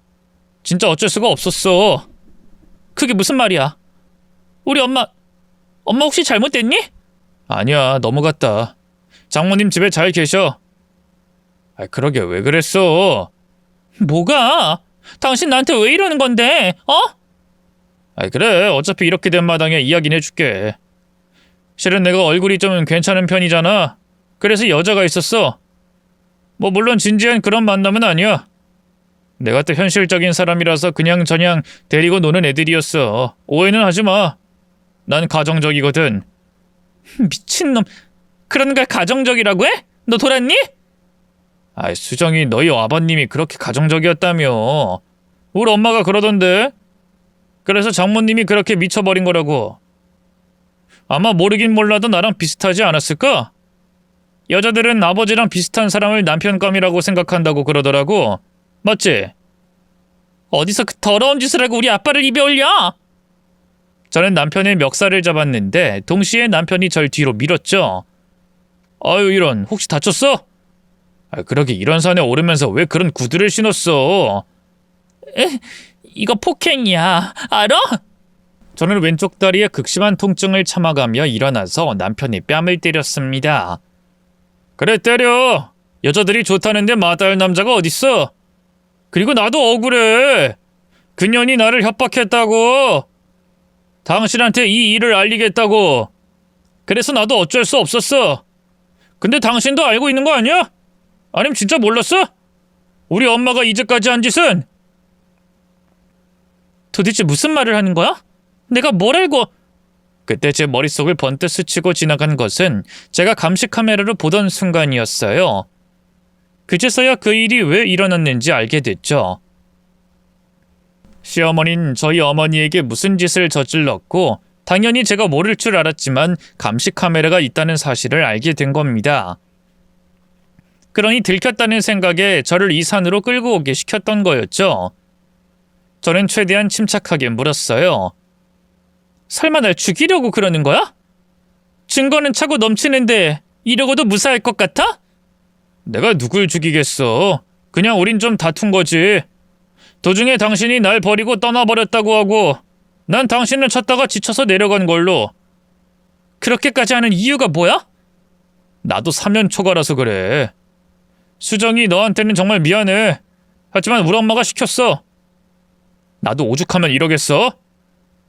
진짜 어쩔 수가 없었어. 그게 무슨 말이야? 우리 엄마 혹시 잘못됐니? 아니야, 넘어갔다. 장모님 집에 잘 계셔. 그러게 왜 그랬어? 뭐가? 당신 나한테 왜 이러는 건데? 그래, 어차피 이렇게 된 마당에 이야기는 해줄게. 실은 내가 얼굴이 좀 괜찮은 편이잖아. 그래서 여자가 있었어. 물론 진지한 그런 만남은 아니야. 내가 또 현실적인 사람이라서 그냥저냥 데리고 노는 애들이었어. 오해는 하지 마. 난 가정적이거든. 미친놈. 그런 걸 가정적이라고 해? 너 돌았니? 아이, 수정이 너희 아버님이 그렇게 가정적이었다며. 우리 엄마가 그러던데. 그래서 장모님이 그렇게 미쳐버린 거라고. 아마 모르긴 몰라도 나랑 비슷하지 않았을까? 여자들은 아버지랑 비슷한 사람을 남편감이라고 생각한다고 그러더라고. 맞지? 어디서 그 더러운 짓을 하고 우리 아빠를 입에 올려? 저는 남편의 멱살을 잡았는데 동시에 남편이 절 뒤로 밀었죠. 아유, 이런, 혹시 다쳤어? 그러게 이런 산에 오르면서 왜 그런 구두를 신었어? 이거 폭행이야. 알아? 저는 왼쪽 다리에 극심한 통증을 참아가며 일어나서 남편의 뺨을 때렸습니다. 그래, 때려. 여자들이 좋다는데 마다할 남자가 어딨어? 그리고 나도 억울해. 그년이 나를 협박했다고. 당신한테 이 일을 알리겠다고. 그래서 나도 어쩔 수 없었어. 근데 당신도 알고 있는 거 아니야? 아니면 진짜 몰랐어? 우리 엄마가 이제까지 한 짓은? 도대체 무슨 말을 하는 거야? 내가 뭘 알고... 그때 제 머릿속을 번뜩 스치고 지나간 것은 제가 감시 카메라로 보던 순간이었어요. 그제서야 그 일이 왜 일어났는지 알게 됐죠. 시어머니는 저희 어머니에게 무슨 짓을 저질렀고 당연히 제가 모를 줄 알았지만 감시 카메라가 있다는 사실을 알게 된 겁니다. 그러니 들켰다는 생각에 저를 이 산으로 끌고 오게 시켰던 거였죠. 저는 최대한 침착하게 물었어요. 설마 날 죽이려고 그러는 거야? 증거는 차고 넘치는데 이러고도 무사할 것 같아? 내가 누굴 죽이겠어. 그냥 우린 좀 다툰 거지. 도중에 당신이 날 버리고 떠나버렸다고 하고 난 당신을 찾다가 지쳐서 내려간 걸로. 그렇게까지 하는 이유가 뭐야? 나도 3년 초과라서 그래. 수정이 너한테는 정말 미안해. 하지만 우리 엄마가 시켰어. 나도 오죽하면 이러겠어?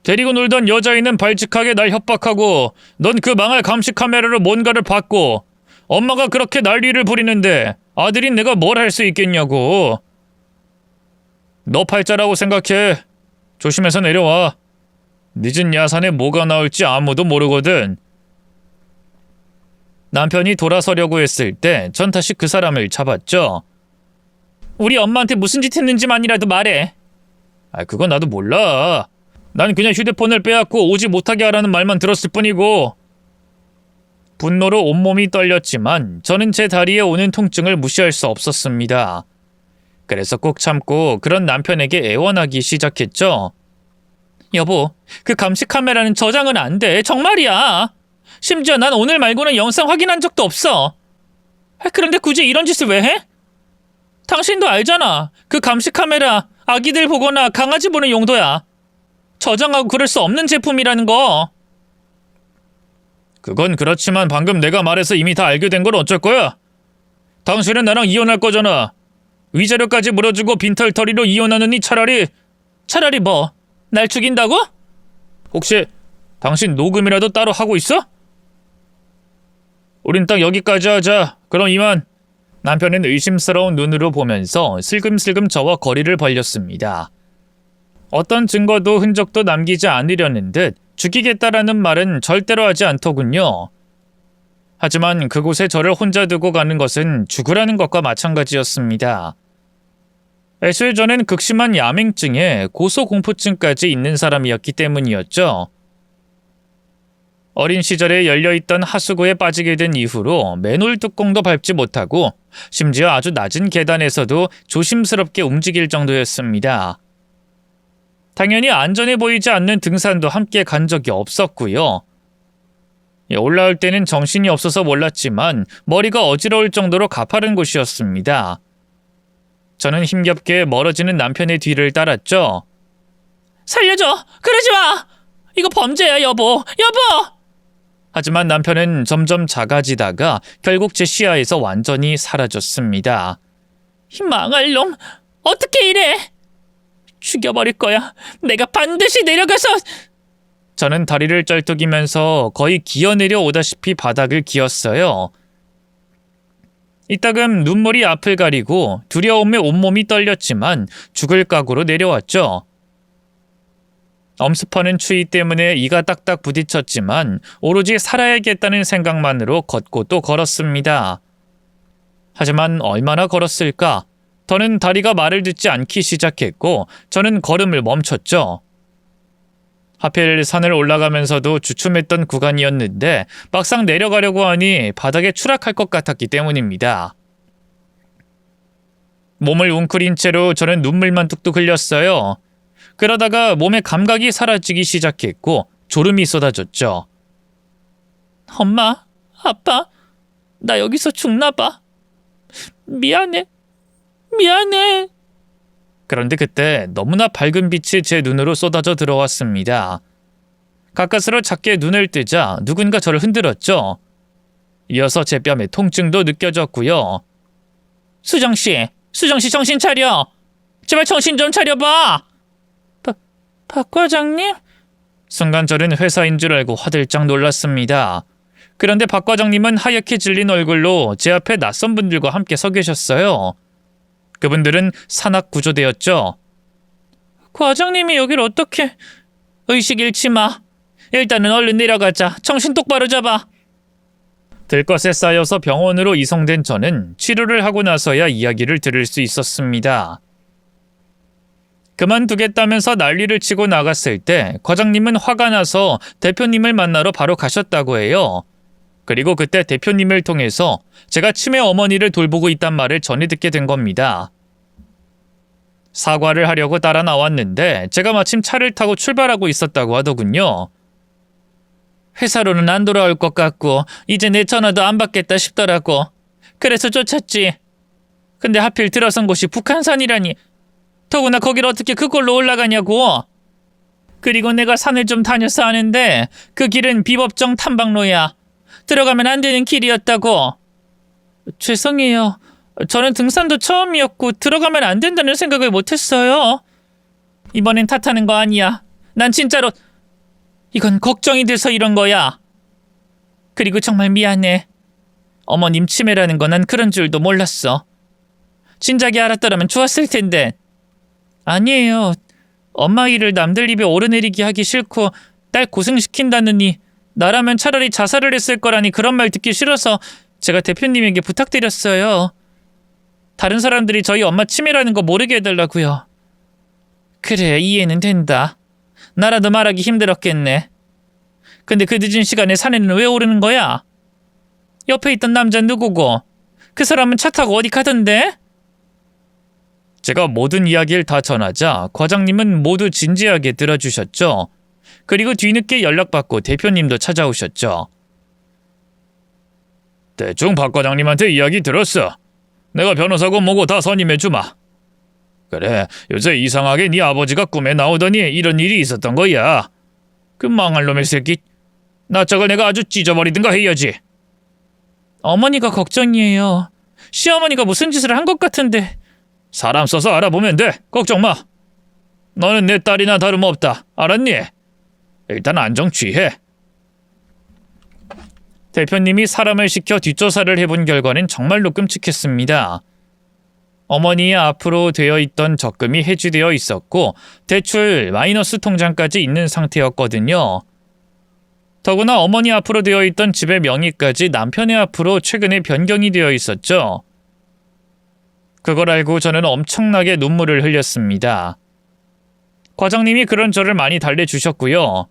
데리고 놀던 여자애는 발칙하게 날 협박하고 넌 그 망할 감시 카메라로 뭔가를 봤고 엄마가 그렇게 난리를 부리는데 아들인 내가 뭘 할 수 있겠냐고. 너 팔자라고 생각해. 조심해서 내려와. 늦은 야산에 뭐가 나올지 아무도 모르거든. 남편이 돌아서려고 했을 때 전 다시 그 사람을 잡았죠. 우리 엄마한테 무슨 짓 했는지만이라도 말해. 그건 나도 몰라. 난 그냥 휴대폰을 빼앗고 오지 못하게 하라는 말만 들었을 뿐이고. 분노로 온몸이 떨렸지만 저는 제 다리에 오는 통증을 무시할 수 없었습니다. 그래서 꼭 참고 그런 남편에게 애원하기 시작했죠. 여보, 그 감시 카메라는 저장은 안 돼. 정말이야. 심지어 난 오늘 말고는 영상 확인한 적도 없어. 그런데 굳이 이런 짓을 왜 해? 당신도 알잖아. 그 감시 카메라 아기들 보거나 강아지 보는 용도야. 저장하고 그럴 수 없는 제품이라는 거. 그건 그렇지만 방금 내가 말해서 이미 다 알게 된 걸 어쩔 거야? 당신은 나랑 이혼할 거잖아. 위자료까지 물어주고 빈털터리로 이혼하느니 차라리 뭐? 날 죽인다고? 혹시 당신 녹음이라도 따로 하고 있어? 우린 딱 여기까지 하자. 그럼 이만. 남편은 의심스러운 눈으로 보면서 슬금슬금 저와 거리를 벌렸습니다. 어떤 증거도 흔적도 남기지 않으려는 듯 죽이겠다라는 말은 절대로 하지 않더군요. 하지만 그곳에 저를 혼자 두고 가는 것은 죽으라는 것과 마찬가지였습니다. 애초에 저는 극심한 야맹증에 고소공포증까지 있는 사람이었기 때문이었죠. 어린 시절에 열려있던 하수구에 빠지게 된 이후로 맨홀 뚜껑도 밟지 못하고 심지어 아주 낮은 계단에서도 조심스럽게 움직일 정도였습니다. 당연히 안전해 보이지 않는 등산도 함께 간 적이 없었고요. 올라올 때는 정신이 없어서 몰랐지만 머리가 어지러울 정도로 가파른 곳이었습니다. 저는 힘겹게 멀어지는 남편의 뒤를 따랐죠. 살려줘! 그러지 마! 이거 범죄야, 여보! 여보! 하지만 남편은 점점 작아지다가 결국 제 시야에서 완전히 사라졌습니다. 이 망할 놈! 어떻게 이래! 죽여버릴 거야. 내가 반드시 내려가서... 저는 다리를 쩔뚝이면서 거의 기어내려 오다시피 바닥을 기었어요. 이따금 눈물이 앞을 가리고 두려움에 온몸이 떨렸지만 죽을 각오로 내려왔죠. 엄습하는 추위 때문에 이가 딱딱 부딪혔지만 오로지 살아야겠다는 생각만으로 걷고 또 걸었습니다. 하지만 얼마나 걸었을까? 더는 다리가 말을 듣지 않기 시작했고 저는 걸음을 멈췄죠. 하필 산을 올라가면서도 주춤했던 구간이었는데 막상 내려가려고 하니 바닥에 추락할 것 같았기 때문입니다. 몸을 웅크린 채로 저는 눈물만 뚝뚝 흘렸어요. 그러다가 몸의 감각이 사라지기 시작했고 졸음이 쏟아졌죠. 엄마, 아빠, 나 여기서 죽나 봐. 미안해. 그런데 그때 너무나 밝은 빛이 제 눈으로 쏟아져 들어왔습니다. 가까스로 작게 눈을 뜨자 누군가 저를 흔들었죠. 이어서 제 뺨에 통증도 느껴졌고요. 수정씨 정신 차려. 제발 정신 좀 차려봐. 박 과장님? 순간 저는 회사인 줄 알고 화들짝 놀랐습니다. 그런데 박 과장님은 하얗게 질린 얼굴로 제 앞에 낯선 분들과 함께 서 계셨어요. 그분들은 산악구조대였죠. 과장님이 여길 어떻게... 의식 잃지 마. 일단은 얼른 내려가자. 정신 똑바로 잡아. 들것에 쌓여서 병원으로 이송된 저는 치료를 하고 나서야 이야기를 들을 수 있었습니다. 그만두겠다면서 난리를 치고 나갔을 때 과장님은 화가 나서 대표님을 만나러 바로 가셨다고 해요. 그리고 그때 대표님을 통해서 제가 치매 어머니를 돌보고 있단 말을 전해 듣게 된 겁니다. 사과를 하려고 따라 나왔는데 제가 마침 차를 타고 출발하고 있었다고 하더군요. 회사로는 안 돌아올 것 같고 이제 내 전화도 안 받겠다 싶더라고. 그래서 쫓았지. 근데 하필 들어선 곳이 북한산이라니. 더구나 거길 어떻게 그걸로 올라가냐고. 그리고 내가 산을 좀 다녀서 아는데 그 길은 비법정 탐방로야. 들어가면 안 되는 길이었다고. 죄송해요. 저는 등산도 처음이었고 들어가면 안 된다는 생각을 못했어요. 이번엔 탓하는 거 아니야. 난 진짜로 이건 걱정이 돼서 이런 거야. 그리고 정말 미안해. 어머님 치매라는 건 난 그런 줄도 몰랐어. 진작에 알았더라면 좋았을 텐데. 아니에요. 엄마 일을 남들 입에 오르내리게 하기 싫고 딸 고생시킨다느니 나라면 차라리 자살을 했을 거라니 그런 말 듣기 싫어서 제가 대표님에게 부탁드렸어요. 다른 사람들이 저희 엄마 치매라는 거 모르게 해달라고요. 그래, 이해는 된다. 나라도 말하기 힘들었겠네. 근데 그 늦은 시간에 산에는 왜 오르는 거야? 옆에 있던 남자 누구고? 그 사람은 차 타고 어디 가던데? 제가 모든 이야기를 다 전하자 과장님은 모두 진지하게 들어주셨죠. 그리고 뒤늦게 연락받고 대표님도 찾아오셨죠. 대충 박 과장님한테 이야기 들었어. 내가 변호사고 뭐고 다 선임해주마. 그래, 요새 이상하게 네 아버지가 꿈에 나오더니 이런 일이 있었던 거야. 그 망할 놈의 새끼. 나 저걸 내가 아주 찢어버리든가 해야지. 어머니가 걱정이에요. 시어머니가 무슨 짓을 한 것 같은데. 사람 써서 알아보면 돼. 걱정 마. 너는 내 딸이나 다름없다. 알았니? 일단 안정 취해. 대표님이 사람을 시켜 뒷조사를 해본 결과는 정말로 끔찍했습니다. 어머니의 앞으로 되어 있던 적금이 해지되어 있었고 대출 마이너스 통장까지 있는 상태였거든요. 더구나 어머니 앞으로 되어 있던 집의 명의까지 남편의 앞으로 최근에 변경이 되어 있었죠. 그걸 알고 저는 엄청나게 눈물을 흘렸습니다. 과장님이 그런 저를 많이 달래주셨고요.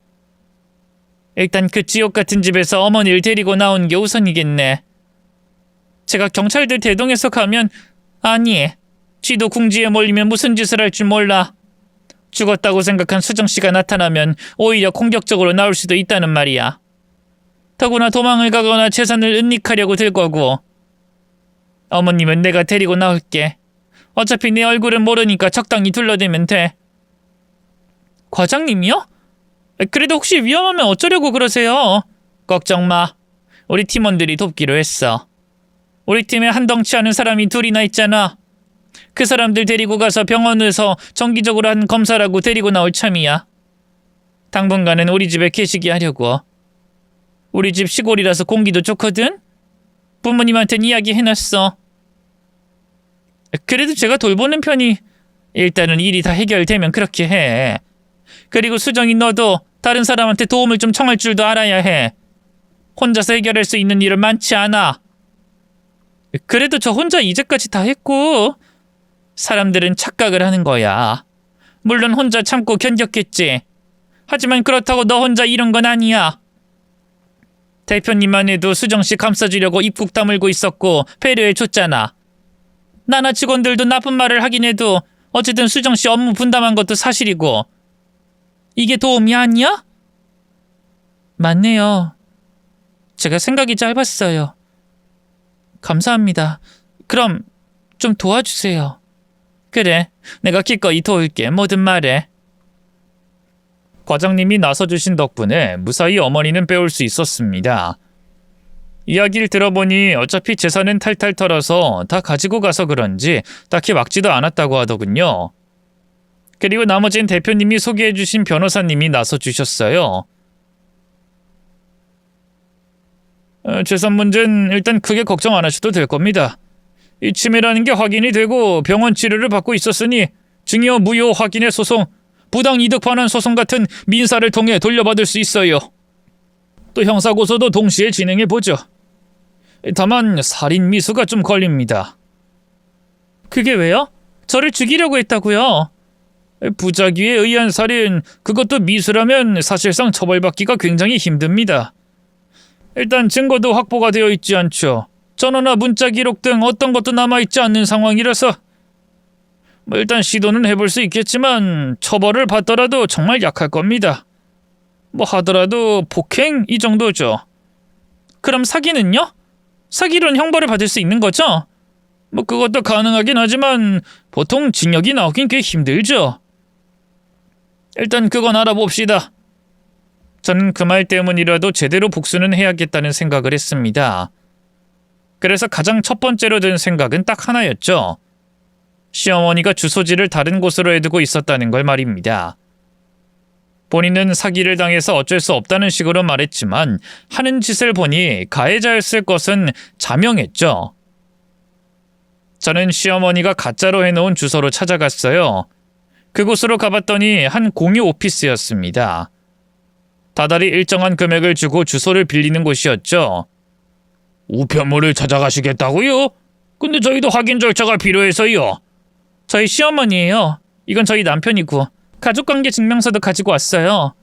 일단 그 지옥 같은 집에서 어머니를 데리고 나온 게 우선이겠네. 제가 경찰들 대동해서 가면 아니, 쥐도 궁지에 몰리면 무슨 짓을 할 줄 몰라. 죽었다고 생각한 수정씨가 나타나면 오히려 공격적으로 나올 수도 있다는 말이야. 더구나 도망을 가거나 재산을 은닉하려고 들 거고. 어머님은 내가 데리고 나올게. 어차피 내 얼굴은 모르니까 적당히 둘러대면 돼. 과장님이요? 그래도 혹시 위험하면 어쩌려고 그러세요? 걱정 마. 우리 팀원들이 돕기로 했어. 우리 팀에 한덩치 하는 사람이 둘이나 있잖아. 그 사람들 데리고 가서 병원에서 정기적으로 한 검사라고 데리고 나올 참이야. 당분간은 우리 집에 계시게 하려고. 우리 집 시골이라서 공기도 좋거든? 부모님한텐 이야기 해놨어. 그래도 제가 돌보는 편이. 일단은 일이 다 해결되면 그렇게 해. 그리고 수정이 너도 다른 사람한테 도움을 좀 청할 줄도 알아야 해. 혼자서 해결할 수 있는 일은 많지 않아. 그래도 저 혼자 이제까지 다 했고. 사람들은 착각을 하는 거야. 물론 혼자 참고 견뎠겠지. 하지만 그렇다고 너 혼자 이런 건 아니야. 대표님만 해도 수정씨 감싸주려고 입국 다물고 있었고 배려해줬잖아. 나나 직원들도 나쁜 말을 하긴 해도 어쨌든 수정씨 업무 분담한 것도 사실이고. 이게 도움이 아니야? 맞네요. 제가 생각이 짧았어요. 감사합니다. 그럼 좀 도와주세요. 그래, 내가 기꺼이 도울게. 뭐든 말해. 과장님이 나서주신 덕분에 무사히 어머니는 빼올 수 있었습니다. 이야기를 들어보니 어차피 재산은 탈탈 털어서 다 가지고 가서 그런지 딱히 막지도 않았다고 하더군요. 그리고 나머진 대표님이 소개해주신 변호사님이 나서주셨어요. 재산 문제는 일단 크게 걱정 안 하셔도 될 겁니다. 이 치매라는 게 확인이 되고 병원 치료를 받고 있었으니 증여 무효 확인의 소송, 부당 이득 반환 소송 같은 민사를 통해 돌려받을 수 있어요. 또 형사고소도 동시에 진행해보죠. 다만 살인 미수가 좀 걸립니다. 그게 왜요? 저를 죽이려고 했다고요? 부작위에 의한 살인, 그것도 미수라면 사실상 처벌받기가 굉장히 힘듭니다. 일단 증거도 확보가 되어 있지 않죠. 전화나 문자 기록 등 어떤 것도 남아있지 않는 상황이라서 일단 시도는 해볼 수 있겠지만 처벌을 받더라도 정말 약할 겁니다. 하더라도 폭행 이 정도죠. 그럼 사기는요? 사기로는 형벌을 받을 수 있는 거죠? 그것도 가능하긴 하지만 보통 징역이 나오긴 꽤 힘들죠. 일단 그건 알아봅시다. 저는 그 말 때문이라도 제대로 복수는 해야겠다는 생각을 했습니다. 그래서 가장 첫 번째로 든 생각은 딱 하나였죠. 시어머니가 주소지를 다른 곳으로 해두고 있었다는 걸 말입니다. 본인은 사기를 당해서 어쩔 수 없다는 식으로 말했지만 하는 짓을 보니 가해자였을 것은 자명했죠. 저는 시어머니가 가짜로 해놓은 주소로 찾아갔어요. 그곳으로 가봤더니 한 공유 오피스였습니다. 다달이 일정한 금액을 주고 주소를 빌리는 곳이었죠. 우편물을 찾아가시겠다고요? 근데 저희도 확인 절차가 필요해서요. 저희 시어머니예요. 이건 저희 남편이고 가족관계 증명서도 가지고 왔어요.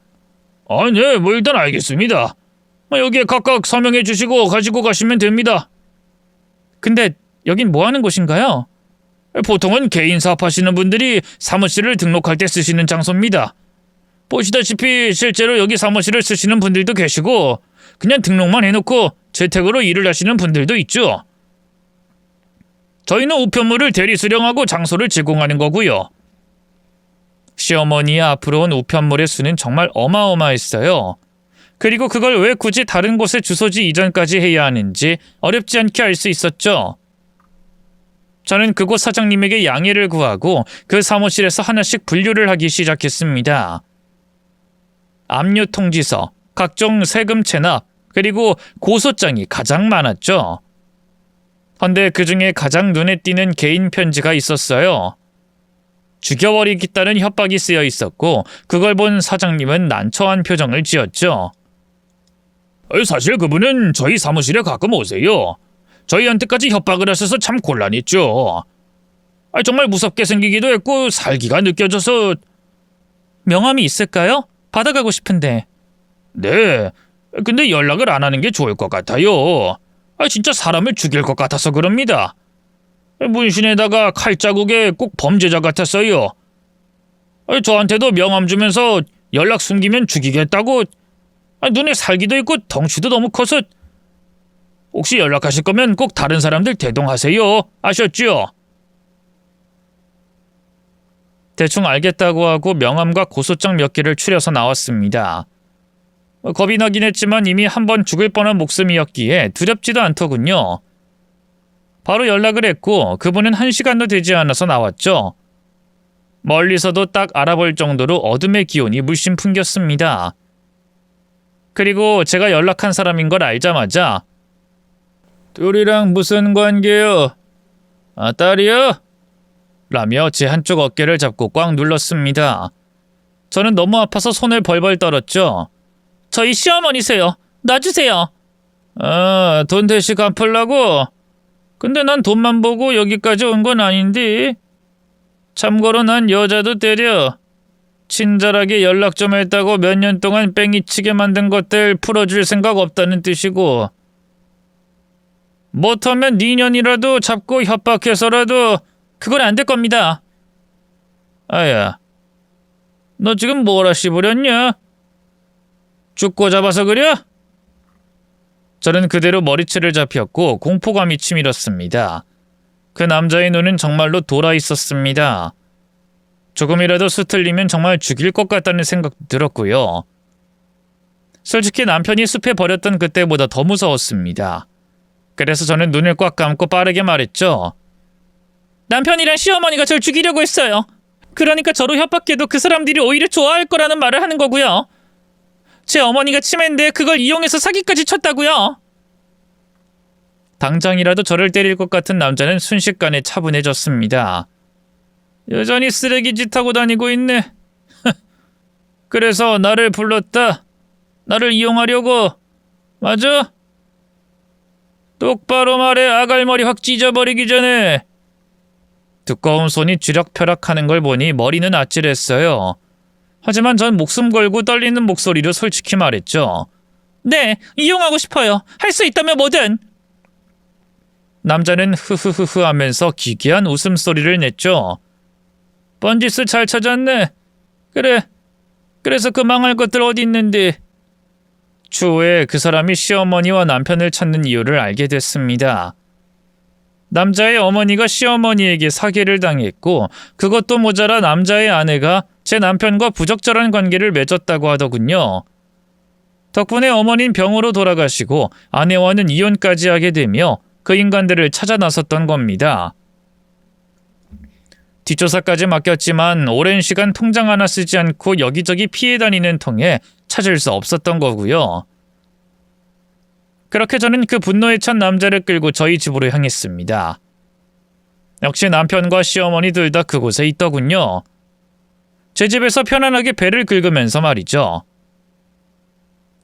네, 일단 알겠습니다. 여기에 각각 서명해 주시고 가지고 가시면 됩니다. 근데 여긴 뭐 하는 곳인가요? 보통은 개인 사업하시는 분들이 사무실을 등록할 때 쓰시는 장소입니다. 보시다시피 실제로 여기 사무실을 쓰시는 분들도 계시고 그냥 등록만 해놓고 재택으로 일을 하시는 분들도 있죠. 저희는 우편물을 대리 수령하고 장소를 제공하는 거고요. 시어머니의 앞으로 온 우편물의 수는 정말 어마어마했어요. 그리고 그걸 왜 굳이 다른 곳에 주소지 이전까지 해야 하는지 어렵지 않게 알 수 있었죠. 저는 그곳 사장님에게 양해를 구하고 그 사무실에서 하나씩 분류를 하기 시작했습니다. 압류 통지서, 각종 세금 체납, 그리고 고소장이 가장 많았죠. 헌데 그 중에 가장 눈에 띄는 개인 편지가 있었어요. 죽여버리겠다는 협박이 쓰여 있었고 그걸 본 사장님은 난처한 표정을 지었죠. 사실 그분은 저희 사무실에 가끔 오세요. 저희한테까지 협박을 하셔서 참 곤란했죠. 정말 무섭게 생기기도 했고 살기가 느껴져서. 명함이 있을까요? 받아가고 싶은데. 네, 근데 연락을 안 하는 게 좋을 것 같아요. 진짜 사람을 죽일 것 같아서 그럽니다. 문신에다가 칼자국에 꼭 범죄자 같았어요. 저한테도 명함 주면서 연락 숨기면 죽이겠다고. 눈에 살기도 있고 덩치도 너무 커서. 혹시 연락하실 거면 꼭 다른 사람들 대동하세요. 아셨죠? 대충 알겠다고 하고 명함과 고소장 몇 개를 추려서 나왔습니다. 겁이 나긴 했지만 이미 한 번 죽을 뻔한 목숨이었기에 두렵지도 않더군요. 바로 연락을 했고 그분은 1시간도 되지 않아서 나왔죠. 멀리서도 딱 알아볼 정도로 어둠의 기운이 물씬 풍겼습니다. 그리고 제가 연락한 사람인 걸 알자마자 둘이랑 무슨 관계요? 딸이요? 라며 제 한쪽 어깨를 잡고 꽉 눌렀습니다. 저는 너무 아파서 손을 벌벌 떨었죠. 저희 시어머니세요. 놔주세요. 아, 돈 대신 갚으려고? 근데 난 돈만 보고 여기까지 온 건 아닌데. 참고로 난 여자도 때려. 친절하게 연락 좀 했다고 몇 년 동안 뺑이치게 만든 것들 풀어줄 생각 없다는 뜻이고. 못하면 2년이라도 잡고 협박해서라도. 그건 안 될 겁니다. 아야, 너 지금 뭐라 씹으렸냐? 죽고 잡아서 그려? 저는 그대로 머리채를 잡혔고 공포감이 치밀었습니다. 그 남자의 눈은 정말로 돌아 있었습니다. 조금이라도 수틀리면 정말 죽일 것 같다는 생각도 들었고요. 솔직히 남편이 숲에 버렸던 그때보다 더 무서웠습니다. 그래서 저는 눈을 꽉 감고 빠르게 말했죠. 남편이랑 시어머니가 절 죽이려고 했어요. 그러니까 저로 협박해도 그 사람들이 오히려 좋아할 거라는 말을 하는 거고요. 제 어머니가 치매인데 그걸 이용해서 사기까지 쳤다고요. 당장이라도 저를 때릴 것 같은 남자는 순식간에 차분해졌습니다. 여전히 쓰레기 짓 하고 다니고 있네. 그래서 나를 불렀다. 나를 이용하려고. 맞아? 똑바로 말해. 아갈머리 확 찢어버리기 전에. 두꺼운 손이 쥐락펴락하는 걸 보니 머리는 아찔했어요. 하지만 전 목숨 걸고 떨리는 목소리로 솔직히 말했죠. 네, 이용하고 싶어요. 할 수 있다면 뭐든. 남자는 흐흐흐흐 하면서 기괴한 웃음소리를 냈죠. 번지수 잘 찾았네. 그래. 그래서 그 망할 것들 어디 있는데. 추후에 그 사람이 시어머니와 남편을 찾는 이유를 알게 됐습니다. 남자의 어머니가 시어머니에게 사기를 당했고 그것도 모자라 남자의 아내가 제 남편과 부적절한 관계를 맺었다고 하더군요. 덕분에 어머니는 병으로 돌아가시고 아내와는 이혼까지 하게 되며 그 인간들을 찾아 나섰던 겁니다. 뒷조사까지 맡겼지만 오랜 시간 통장 하나 쓰지 않고 여기저기 피해 다니는 통에 찾을 수 없었던 거고요. 그렇게 저는 그 분노에 찬 남자를 끌고 저희 집으로 향했습니다. 역시 남편과 시어머니 둘 다 그곳에 있더군요. 제 집에서 편안하게 배를 긁으면서 말이죠.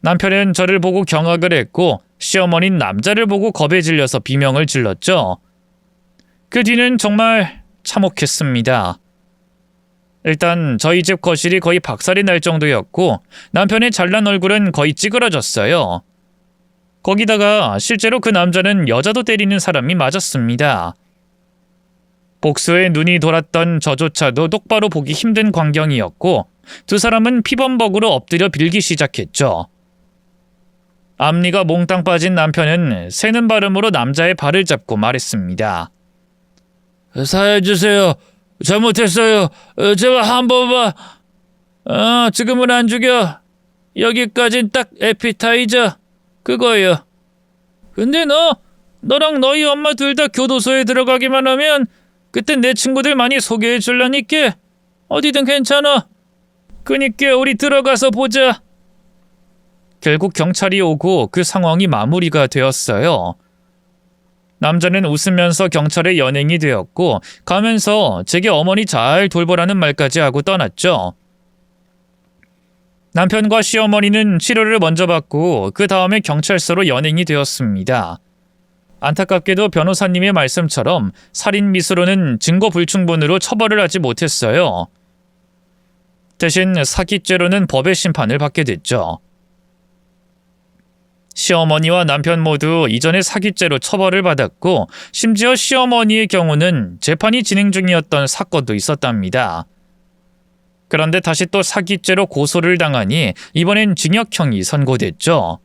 남편은 저를 보고 경악을 했고 시어머니는 남자를 보고 겁에 질려서 비명을 질렀죠. 그 뒤는 정말 참혹했습니다. 일단 저희 집 거실이 거의 박살이 날 정도였고 남편의 잘난 얼굴은 거의 찌그러졌어요. 거기다가 실제로 그 남자는 여자도 때리는 사람이 맞았습니다. 복수에 눈이 돌았던 저조차도 똑바로 보기 힘든 광경이었고 두 사람은 피범벅으로 엎드려 빌기 시작했죠. 앞니가 몽땅 빠진 남편은 새는 발음으로 남자의 발을 잡고 말했습니다. 사해주세요. 잘못했어요. 제발 한 번만. 지금은 안 죽여. 여기까진 딱 에피타이저. 그거예요. 근데 너랑 너희 엄마 둘 다 교도소에 들어가기만 하면 그때 내 친구들 많이 소개해 줄라니까. 어디든 괜찮아. 그니까 우리 들어가서 보자. 결국 경찰이 오고 그 상황이 마무리가 되었어요. 남자는 웃으면서 경찰에 연행이 되었고 가면서 제게 어머니 잘 돌보라는 말까지 하고 떠났죠. 남편과 시어머니는 치료를 먼저 받고 그 다음에 경찰서로 연행이 되었습니다. 안타깝게도 변호사님의 말씀처럼 살인 미수로는 증거 불충분으로 처벌을 하지 못했어요. 대신 사기죄로는 법의 심판을 받게 됐죠. 시어머니와 남편 모두 이전에 사기죄로 처벌을 받았고 심지어 시어머니의 경우는 재판이 진행 중이었던 사건도 있었답니다. 그런데 다시 또 사기죄로 고소를 당하니 이번엔 징역형이 선고됐죠.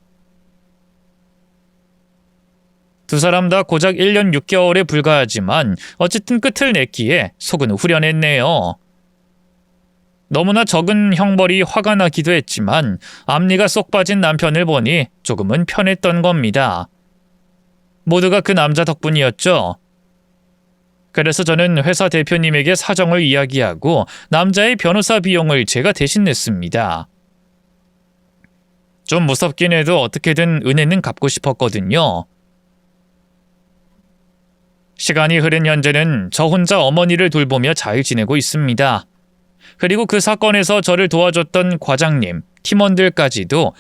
두 사람 다 고작 1년 6개월에 불과하지만 어쨌든 끝을 냈기에 속은 후련했네요. 너무나 적은 형벌이 화가 나기도 했지만 앞니가 쏙 빠진 남편을 보니 조금은 편했던 겁니다. 모두가 그 남자 덕분이었죠. 그래서 저는 회사 대표님에게 사정을 이야기하고 남자의 변호사 비용을 제가 대신 냈습니다. 좀 무섭긴 해도 어떻게든 은혜는 갚고 싶었거든요. 시간이 흐른 현재는 저 혼자 어머니를 돌보며 잘 지내고 있습니다. 그리고 그 사건에서 저를 도와줬던 과장님, 팀원들까지도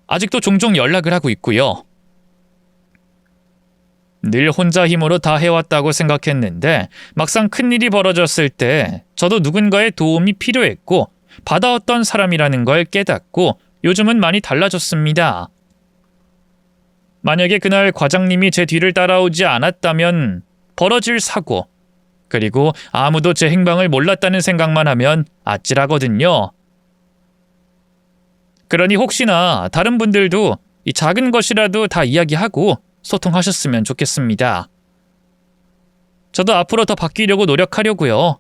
아직도 종종 연락을 하고 있고요. 늘 혼자 힘으로 다 해왔다고 생각했는데 막상 큰일이 벌어졌을 때 저도 누군가의 도움이 필요했고 받아왔던 사람이라는 걸 깨닫고 요즘은 많이 달라졌습니다. 만약에 그날 과장님이 제 뒤를 따라오지 않았다면 벌어질 사고, 그리고 아무도 제 행방을 몰랐다는 생각만 하면 아찔하거든요. 그러니 혹시나 다른 분들도 이 작은 것이라도 다 이야기하고 소통하셨으면 좋겠습니다. 저도 앞으로 더 바뀌려고 노력하려고요.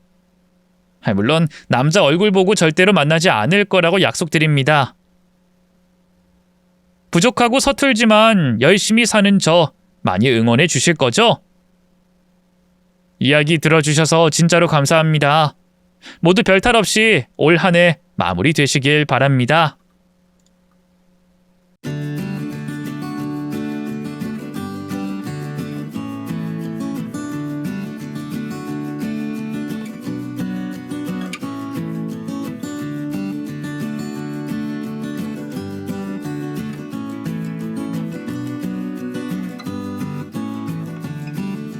물론 남자 얼굴 보고 절대로 만나지 않을 거라고 약속드립니다. 부족하고 서툴지만 열심히 사는 저 많이 응원해 주실 거죠? 이야기 들어주셔서 진짜로 감사합니다. 모두 별탈 없이 올 한 해 마무리 되시길 바랍니다.